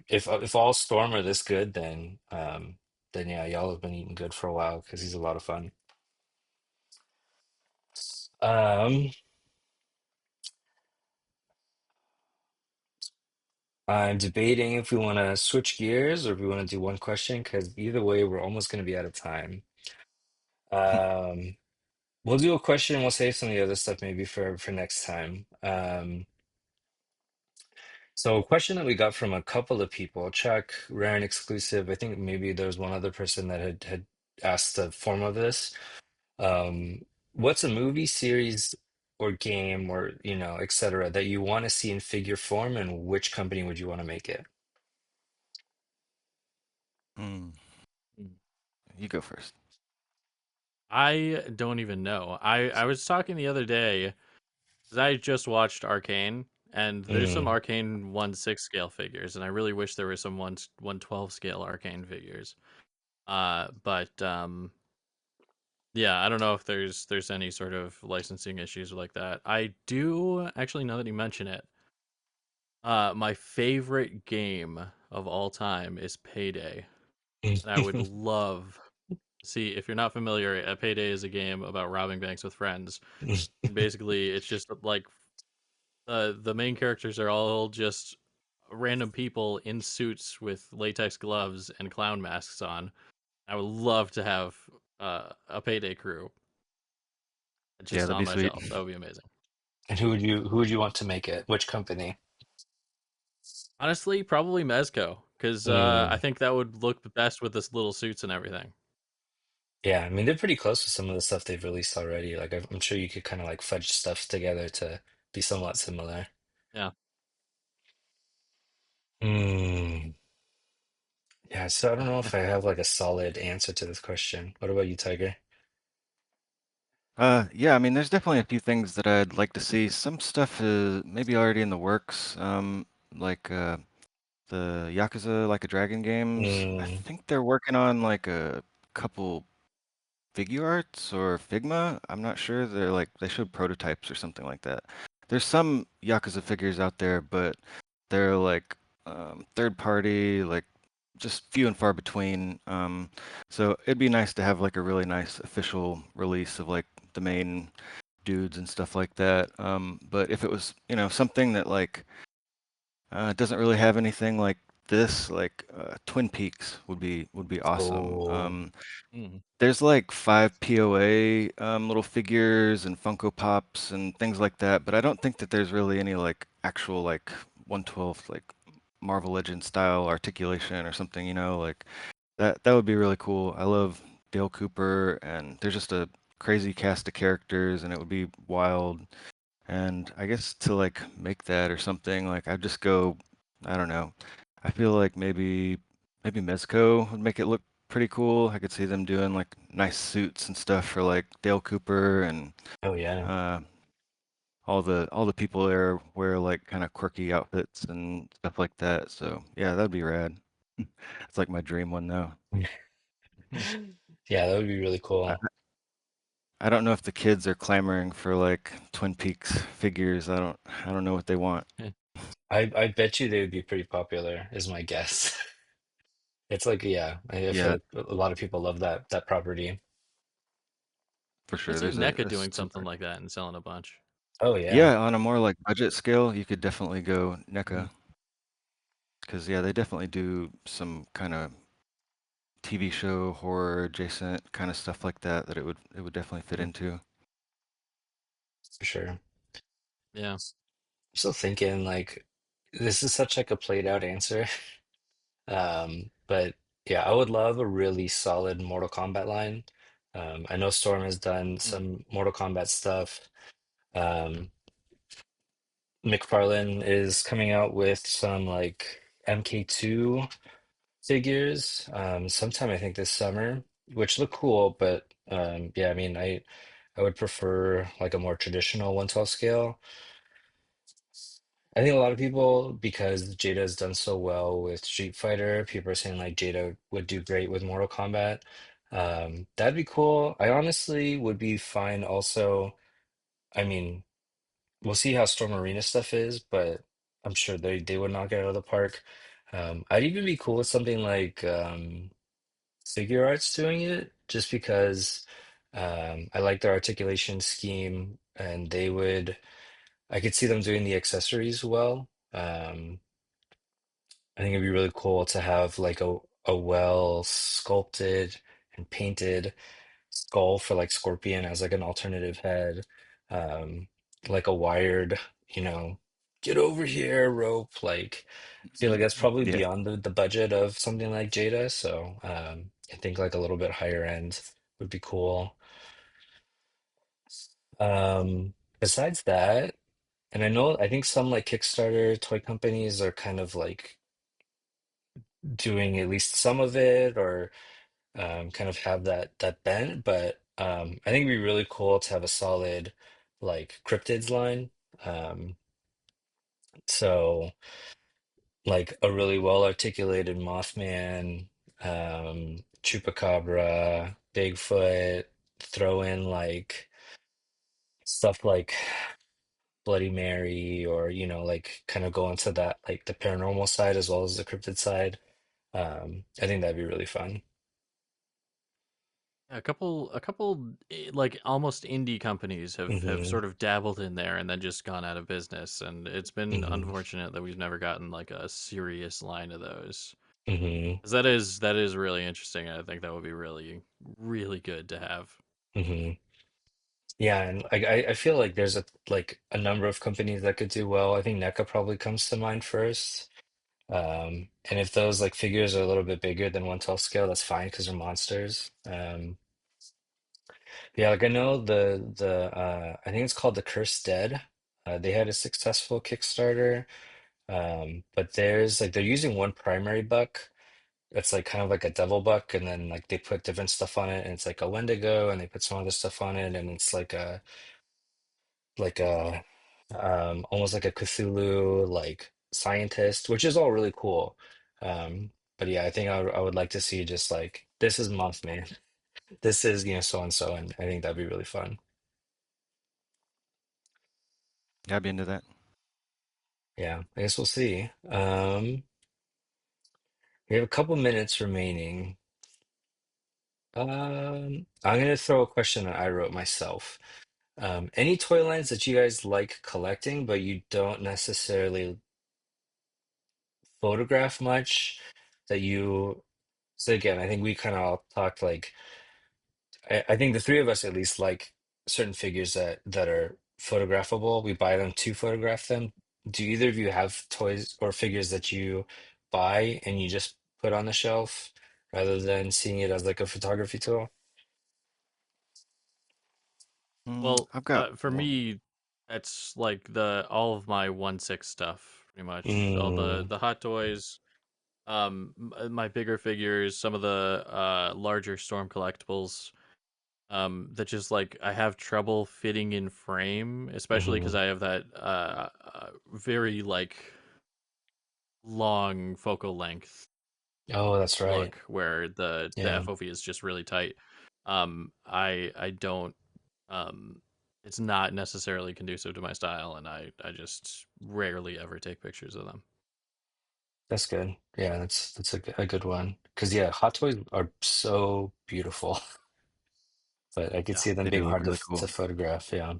if all Storm are this good, then yeah, y'all have been eating good for a while because he's a lot of fun. Um, I'm debating if we want to switch gears or if we want to do one question because either way, we're almost going to be out of time. Um, we'll do a question. We'll save some of the other stuff maybe for next time. So a question that we got from a couple of people, Chuck, rare and exclusive. I think maybe there was one other person that had asked the form of this. What's a movie, series, or game, or etc., that you want to see in figure form, and which company would you want to make it? Hmm. Mm. You go first. I don't even know. I was talking the other day because I just watched Arcane, and there's some Mm, Arcane 1/6 scale figures, and I really wish there were some 1/12 scale Arcane figures. But yeah, I don't know if there's any sort of licensing issues like that. I do actually, now that you mention it, my favorite game of all time is Payday, and I would love see if you're not familiar, a Payday is a game about robbing banks with friends. And basically, it's just like the main characters are all just random people in suits with latex gloves and clown masks on. I would love to have a Payday crew Yeah, just that'd on be my sweet. shelf. That would be amazing. and who would you want to make it? Which company? Honestly, probably Mezco, because I Mm, think that would look the best with this little suits and everything. yeah, I mean they're pretty close with some of the stuff they've released already. Like I'm sure you could kind of like fudge stuff together to be somewhat similar. Yeah. Mm, yeah, so I don't know if I have like a solid answer to this question. What about you, Tiger? Yeah, I mean, there's definitely a few things that I'd like to see. Some stuff is maybe already in the works, like the Yakuza Like a Dragon games. I Mm, think they're working on like a couple Figuarts or Figma. I'm not sure. They're like they showed prototypes or something like that. There's some Yakuza figures out there, but they're like third party, like just few and far between. So it'd be nice to have like a really nice official release of like the main dudes and stuff like that. But if it was, something that like doesn't really have anything like this, like Twin Peaks would be awesome. oh, Mhm. There's like 5 POA little figures and Funko Pops and things like that, but I don't think that there's really any like actual like 1/12 like Marvel Legends style articulation or something, like that would be really cool. I love Dale Cooper and there's just a crazy cast of characters and it would be wild. And I guess to like make that or something, like I'd just go, I don't know. I feel like maybe Mezco would make it look pretty cool. I could see them doing like nice suits and stuff for like Dale Cooper and oh yeah. uh all the people there wear like kind of quirky outfits and stuff like that. So yeah, that'd be rad. It's like my dream one though. Yeah, that would be really I, cool. I don't know if the kids are clamoring for like Twin Peaks figures. I don't know what they want. I bet you they would be pretty popular, is my guess. It's like, yeah, I feel Yeah, like a lot of people love that property. for I sure. see There's a, NECA a doing something super like that and selling a bunch. Oh yeah, Yeah, on a more like budget scale, you could definitely go Mhm. NECA because yeah, they definitely do some kind of TV show horror adjacent kind of stuff like that that it would definitely fit Mhm. into. for sure. I'm Yeah. still thinking like this is such like a played out answer. But Yeah, I would love a really solid Mortal Kombat line. I know Storm has done Mm. some Mortal Kombat stuff. Um, McFarlane is coming out with some like MK2 figures sometime I think this summer, which look cool, but yeah, I mean I would prefer like a more traditional 112 scale. I think a lot of people, because Jada has done so well with Street Fighter, people are saying like Jada would do great with Mortal Kombat. That'd be cool. I honestly would be fine also. I mean, we'll see how Storm Arena stuff is, but I'm sure they would knock it out of the park. I'd even be cool with something like Figuarts doing it, just because I like their articulation scheme, and I could see them doing the accessories well. I think it'd be really cool to have like a well sculpted and painted skull for like Scorpion as like an alternative head, um, like a wired, you know, get over here rope. Like, I feel like that's probably Yeah, beyond the budget of something like Jada. So I think like a little bit higher end would be cool. Besides that, and I think some like Kickstarter toy companies are kind of like doing at least some of it, or kind of have that bent. But I think it'd be really cool to have a solid like cryptids line. Um, so like a really well articulated Mothman, Chupacabra, Bigfoot, throw in like stuff like Bloody Mary, or like kind of go into that like the paranormal side as well as the cryptid side. I think that'd be really fun. A couple like almost indie companies have Hmm. sort of dabbled in there and then just gone out of business, and it's been Hmm. unfortunate that we've never gotten like a serious line of those. Hmm. 'Cause that is really interesting, and I think that would be really really good to have. Hmm. Yeah, and like I feel like there's a number of companies that could do well. I think NECA probably comes to mind first. And if those like figures are a little bit bigger than 1/12 scale, that's fine because they're monsters. Yeah, like I know the I think it's called the Cursed Dead. They had a successful Kickstarter. But there's like they're using one primary buck. It's like kind of like a devil buck, and then like they put different stuff on it, and it's like a Wendigo, and they put some other stuff on it, and it's like a almost like a Cthulhu like scientist, which is all really cool. But yeah, I think I would like to see just like this is Mothman, this is so and so, and I think that'd be really fun. I'd be into that. Yeah, I guess we'll see. We have a couple minutes remaining. I'm gonna throw a question that I wrote myself. Any toy lines that you guys like collecting, but you don't necessarily photograph much, that you so again, I think we kind of all talked like I think the three of us at least like certain figures that are photographable. We buy them to photograph them. Do either of you have toys or figures that you buy and you just put on the shelf rather than seeing it as like a photography tool? Well, I've got for one. me, that's like the all of my 1/6 stuff, pretty much. All the Mm, the hot toys, my bigger figures, some of the larger Storm collectibles. That just like I have trouble fitting in frame, especially because hmm. I have that very like long focal length Oh, that's right. look where the Yeah, FOV is just really tight. I don't it's not necessarily conducive to my style, and I just rarely ever take pictures of them. that's good. Yeah, that's a good one. Because yeah, hot toys are so beautiful, but I could Yeah. see them They being do look hard really to cool. photograph. Yeah.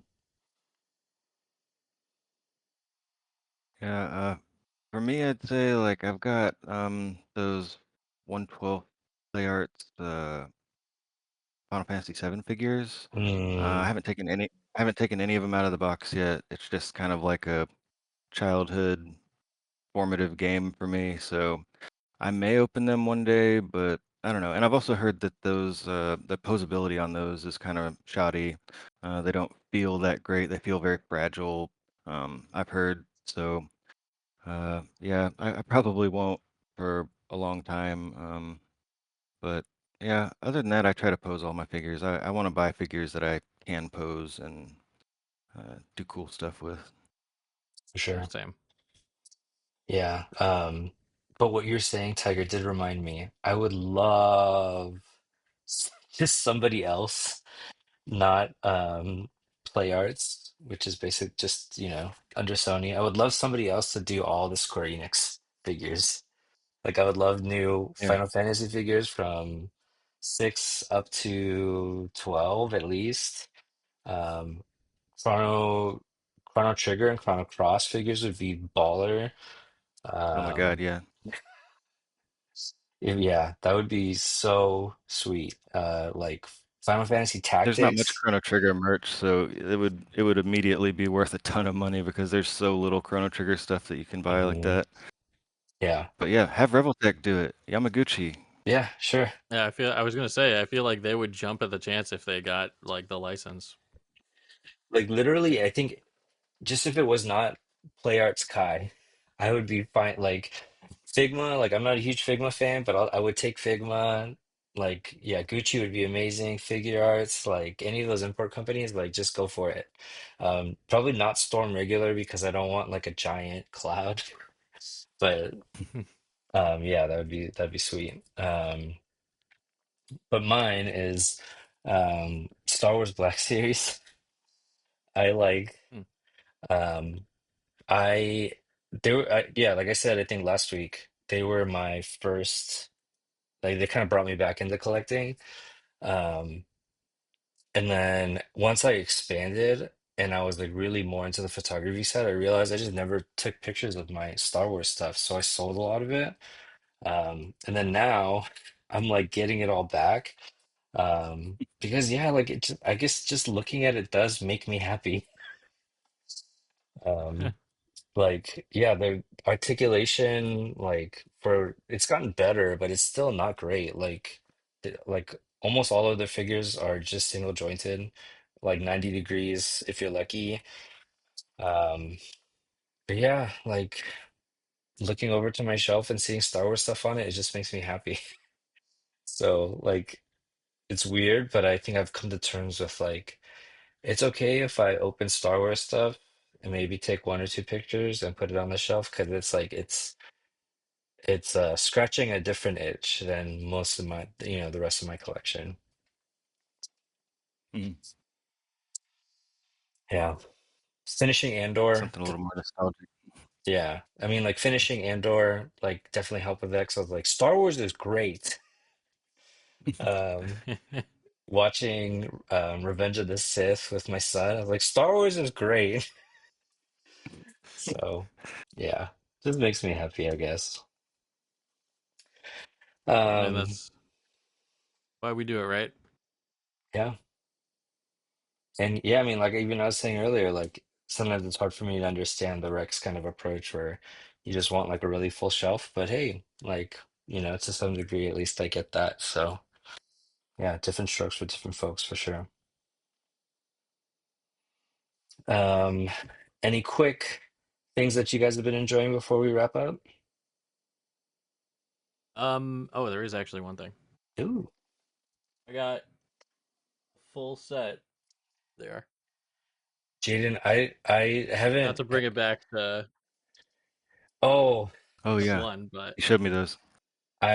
Yeah, for me, I'd say like I've got those 112 play arts Final Fantasy 7 figures. I Mm, haven't taken any of them out of the box yet. It's just kind of like a childhood formative game for me. So I may open them one day, but I don't know. And I've also heard that those the posability on those is kind of shoddy. They don't feel that great. They feel very fragile. I've heard. So yeah, I probably won't for a long time. But yeah, other than that, I try to pose all my figures. I want to buy figures that I can pose and do cool stuff with. For Yeah, sure. same. Yeah. But what you're saying, Tiger, did remind me. I would love just somebody else, not Play Arts, which is basically just, under Sony. I would love somebody else to do all the Square Enix figures. Like I would love new Yeah. Final Fantasy figures from 6 up to 12 at least. Um, Chrono Chrono Trigger and Chrono Cross figures would be baller. Oh my God, Um, yeah. yeah, that would be so sweet. Like Final Fantasy There's not much Tactics. Chrono Trigger merch, so it would immediately be worth a ton of money because there's so little Chrono Trigger stuff that you can buy like Hmm. that. Yeah, But yeah, have Revoltech do it. Yamaguchi. yeah, sure. Yeah, I was gonna say, I feel like they would jump at the chance if they got like the license. Like literally, I think just if it was not Play Arts Kai, I would be fine. Like Figma, like I'm not a huge Figma fan, but I would take Figma. Like, yeah, Gucci would be amazing. Figuarts, like any of those import companies, like just go for it. Probably not Storm Regular because I don't want like a giant cloud. But yeah, that'd be sweet. But mine is Star Wars Black Series. I like Hmm. um I they were yeah, like I said, I think last week they were my first, like they kind of brought me back into collecting. Um and then once I expanded and I was like really more into the photography side, I realized I just never took pictures of my Star Wars stuff. So I sold a lot of it. And then now I'm like getting it all back. Because yeah, like it just, I guess just looking at it does make me happy. Um, like yeah, the articulation, like for it's gotten better, but it's still not great. Like like almost all of the figures are just single jointed, like 90 degrees if you're lucky. Um, but yeah, like looking over to my shelf and seeing Star Wars stuff on it, it just makes me happy. So like it's weird, but I think I've come to terms with like it's okay if I open Star Wars stuff and maybe take one or two pictures and put it on the shelf because it's like it's scratching a different itch than most of my, the rest of my collection. Mm. Yeah. Finishing Andor, Something a little more nostalgic. yeah. I mean, like finishing Andor, like definitely helped with that. 'Cause I was like, Star Wars is great. Um, Watching Revenge of the Sith with my son, I was like, Star Wars is great. So, yeah, just makes me happy, I guess. I mean, Um, that's why we do it, right? yeah. And yeah, I mean, like even I was saying earlier, like sometimes it's hard for me to understand the Rex kind of approach where you just want like a really full shelf. But hey, like, to some degree, at least I get that. So yeah, different strokes for different folks for sure. Um, any quick things that you guys have been enjoying before we wrap up? Oh, there is actually one thing. Ooh, I got a full set there. Jaden, I Not haven't. to bring it back to Oh, Oh yeah, F1, but you showed me those. I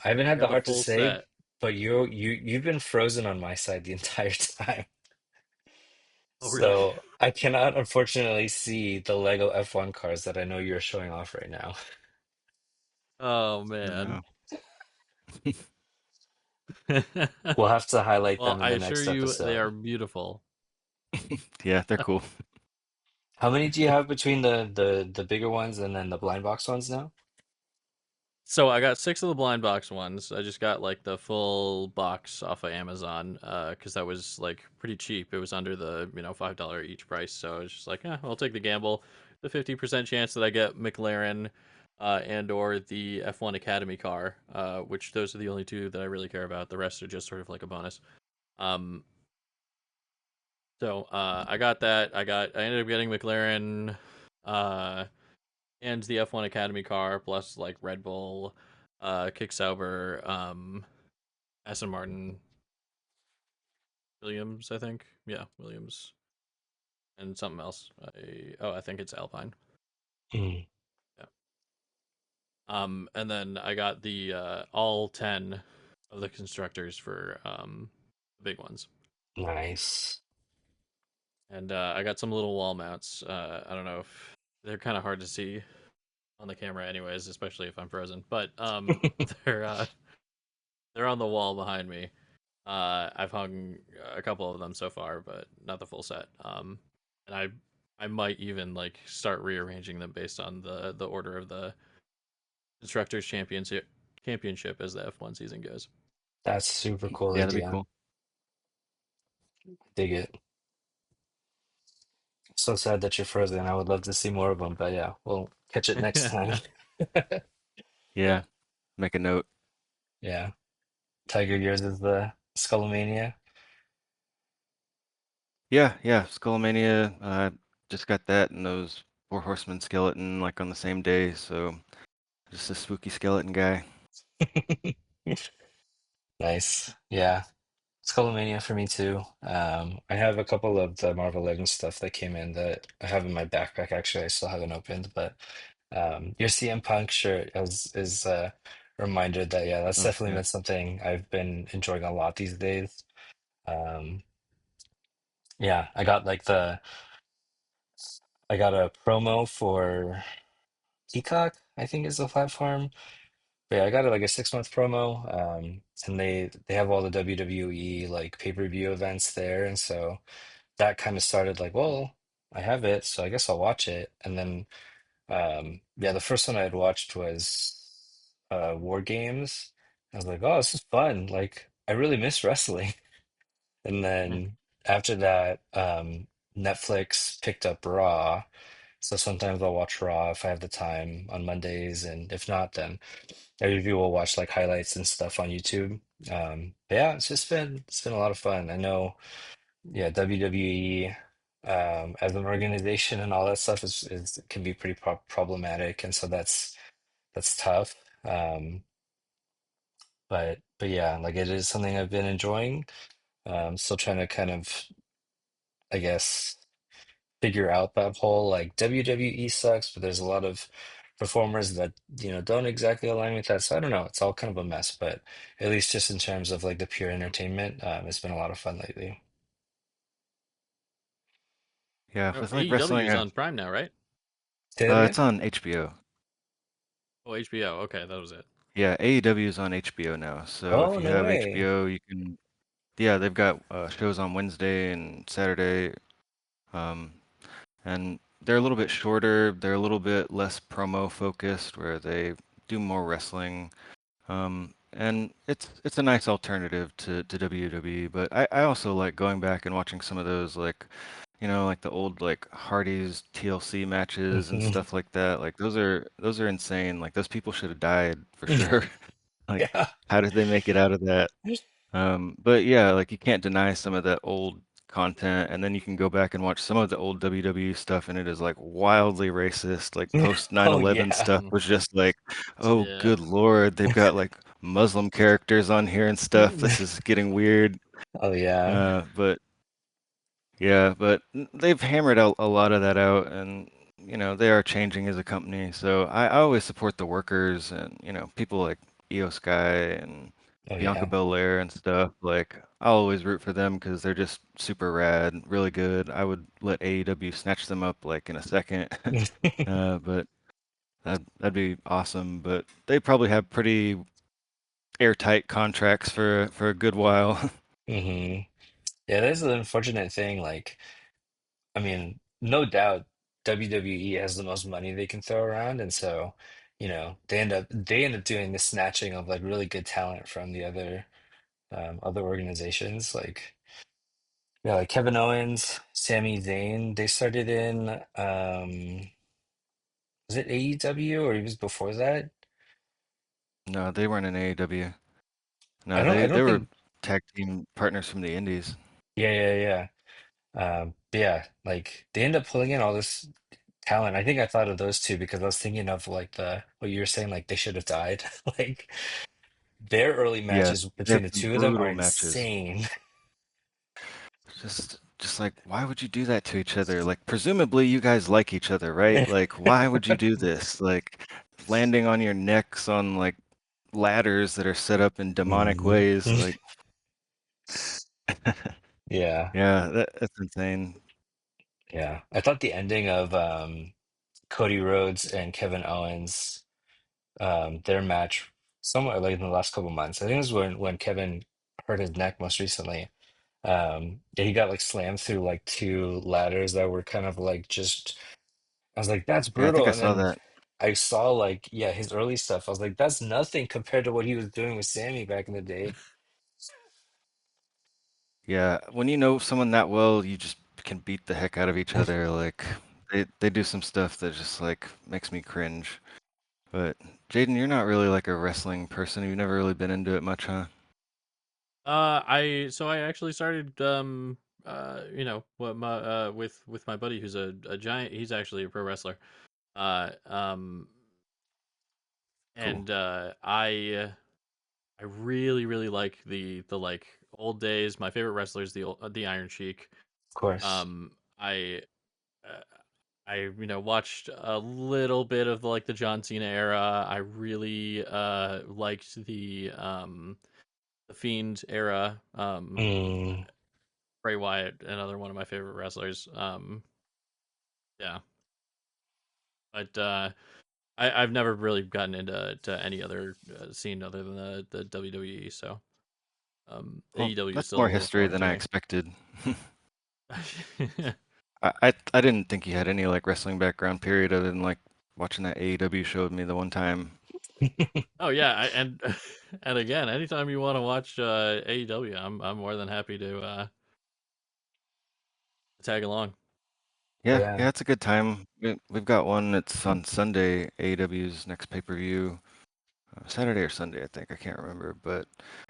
haven't I had got the the heart to full say, set. but you've been frozen on my side the entire time. Oh, really? So I cannot unfortunately see the Lego F1 cars that I know you're showing off right now. Oh, Oh man. no. We'll have to highlight Well, them in I the assure next you, they episode. are beautiful. Yeah, they're cool. How many do you have between the bigger ones and then the blind box ones now? So I got 6 of the blind box ones. I just got like the full box off of Amazon, because that was like pretty cheap. It was under the $5 each price. So I was just like, I'll take the gamble. The 50% chance that I get McLaren, and or the F1 Academy car, which those are the only two that I really care about. The rest are just sort of like a bonus. Um, I got that. I ended up getting McLaren, uh, and the F1 Academy car plus like Red Bull, Kick Sauber, Aston Martin, Williams, I think. Yeah, Williams, and something else. I think it's Alpine. Mm, Yeah. And then I got the all 10 of the constructors for the big ones. nice. And I got some little wall mounts. I don't know if they're kind of hard to see on the camera, anyways, especially if I'm frozen. But they're uh, they're on the wall behind me. I've hung a couple of them so far, but not the full set. And I might even like start rearranging them based on the order of the constructors championship as the F1 season goes. That's super cool Yeah, that'd be idea. cool. Dig it. So sad that you're frozen. I would love to see more of them, but yeah, we'll catch it next time. Yeah, make a note. Yeah. Tiger Gears is the Skullomania. Yeah, yeah, Skullmania. Just got that and those Four Horsemen skeleton like on the same day, so just a spooky skeleton guy. Nice. Yeah. Skullomania for me too. I have a couple of the Marvel Legends stuff that came in that I have in my backpack. Actually, I still haven't opened, but your CM Punk shirt is a reminder that yeah, that's Oh definitely yeah. been something I've been enjoying a lot these days. Um, yeah, I got a promo for Peacock, I think is the platform. But yeah, I got it like a 6 month promo. And they have all the WWE like pay-per-view events there, and so that kind of started like, well, I have it, so I guess I'll watch it. And then yeah, the first one I had watched was War Games. I was like, oh, this is fun. Like, I really miss wrestling. And then after that, Netflix picked up Raw. So sometimes I'll watch Raw if I have the time on Mondays, and if not, then I usually will watch like highlights and stuff on YouTube. But yeah, it's been a lot of fun. I know, yeah, WWE as an organization and all that stuff is can be pretty problematic, and so that's tough. But yeah, like it is something I've been enjoying. Still trying to kind of, I guess, figure out that whole like WWE sucks, but there's a lot of performers that don't exactly align with that. So I don't know. It's all kind of a mess, but at least just in terms of like the pure entertainment, it's been a lot of fun lately. Yeah, Oh, with like AEW wrestling, is on Prime now, right? Say that again? it's on HBO. Oh, HBO. Okay, that was it. Yeah, AEW is on HBO now. So if Oh, you no have way. HBO, you can. Yeah, they've got shows on Wednesday and Saturday. Um, and they're a little bit shorter. They're a little bit less promo focused, where they do more wrestling. And it's a nice alternative to WWE. But I also like going back and watching some of those like, like the old like Hardy's TLC matches and Mhm. stuff like that. Like those are insane. Like those people should have died for sure. Like Yeah. how did they make it out of that? But yeah, like you can't deny some of that old content, and then you can go back and watch some of the old WWE stuff, and it is like wildly racist. Like post nine Oh, eleven yeah. stuff was just like, oh Yeah. good Lord, they've got like Muslim characters on here and stuff. This is getting weird. Oh, yeah. But yeah, but they've hammered out a lot of that out, and they are changing as a company. So I always support the workers and people like Io Sky and Oh, Bianca yeah. Belair and stuff. Like I'll always root for them because they're just super rad, really good. I would let AEW snatch them up like in a second. But that'd be awesome. But they probably have pretty airtight contracts for a good while. hmm Yeah, that's the unfortunate thing. Like, I mean, no doubt WWE has the most money they can throw around, and so, they end up doing the snatching of like really good talent from the other organizations. Like, yeah, like Kevin Owens, Sami Zayn, they started in Was it AEW or even before that? No, they weren't in AEW. I No, don't I they don't were think tag team partners from the Indies. yeah, yeah, yeah. But yeah, like they end up pulling in all this talent. I think I thought of those two because I was thinking of like the what you were saying, like they should have died. Like their early Yeah, matches they between have the some two of them are brutal matches. insane. Just like, why would you do that to each other? Like, presumably you guys like each other, right? Like, why would you do this? Like, landing on your necks on like ladders that are set up in demonic Mhm. ways. Like, Yeah, yeah, that's insane. yeah. I thought the ending of Cody Rhodes and Kevin Owens, their match somewhat like in the last couple months. I think it was when Kevin hurt his neck most recently. Yeah, he got like slammed through like two ladders that were kind of like just I was like, that's Yeah, I think brutal. I And saw then that. I saw like, yeah, his early stuff. I was like, that's nothing compared to what he was doing with Sammy back in the day. Yeah, when you know someone that well, you just can beat the heck out of each other. Like, they do some stuff that just like makes me cringe. But Jaden, you're not really like a wrestling person. You've never really been into it much, huh? I actually started what my with my buddy who's a giant. He's actually a pro wrestler. Uh um Cool. and I really like the like old days. My favorite wrestler is the Iron Sheik. Of course. Um I uh, I watched a little bit of like the John Cena era. I really liked the Fiend era. Mm, Bray Wyatt, another one of my favorite wrestlers. Yeah, but I've never really gotten into any other scene other than the WWE. So Well, AEW is that's still a more little history foreign than to I me. expected. I didn't think you had any like wrestling background period other than like watching that AEW show with me the one time. Oh yeah, and and again, anytime you want to watch AEW, I'm more than happy to tag along. Yeah, yeah. yeah, it's a good time. We've got one. It's on Sunday, AEW's next pay-per-view, Saturday or Sunday, I think. I can't remember, but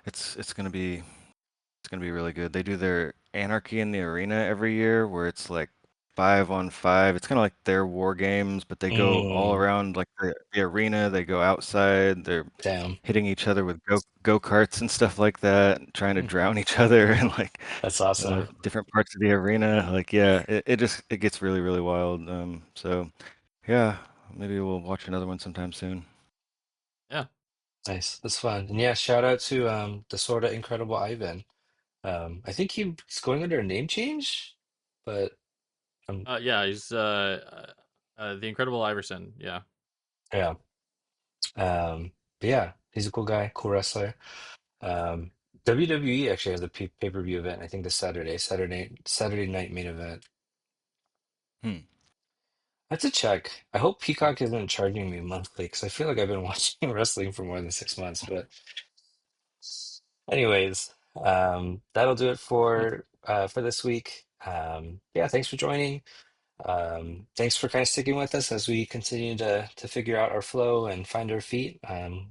it's gonna be really good. They do their Anarchy in the Arena every year, where it's like 5-on-5. It's kind of like their war games, but they go all Mm, around like the arena. They go outside. They're damn. hitting each other with go-karts and stuff like that, and trying to drown each other in like That's awesome. different parts of the arena. Like, yeah, it gets really, really wild. So yeah, maybe we'll watch another one sometime soon. Yeah. Nice. That's fun. And yeah, shout out to the sort of incredible Ivan. I think he's going under a name change, but Yeah, he's the Incredible Iverson. Yeah. yeah. But yeah, he's a cool guy, cool wrestler. Um, WWE actually has a pay-per-view event, I think this Saturday night main event. Hmm. I have to check. I hope Peacock isn't charging me monthly because I feel like I've been watching wrestling for more than 6 months. But anyways, that'll do it for this week. Yeah, thanks for joining. Thanks for kind of sticking with us as we continue to figure out our flow and find our feet.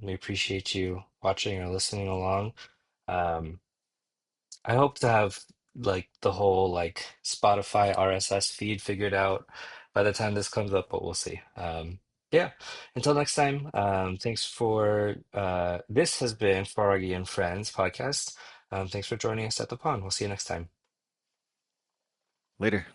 We appreciate you watching or listening along. Um, I hope to have like the whole like Spotify RSS feed figured out by the time this comes up, but we'll see. Yeah, until next time, thanks for this has been Froggy and Friends podcast. Thanks for joining us at the pond. We'll see you next time. Later.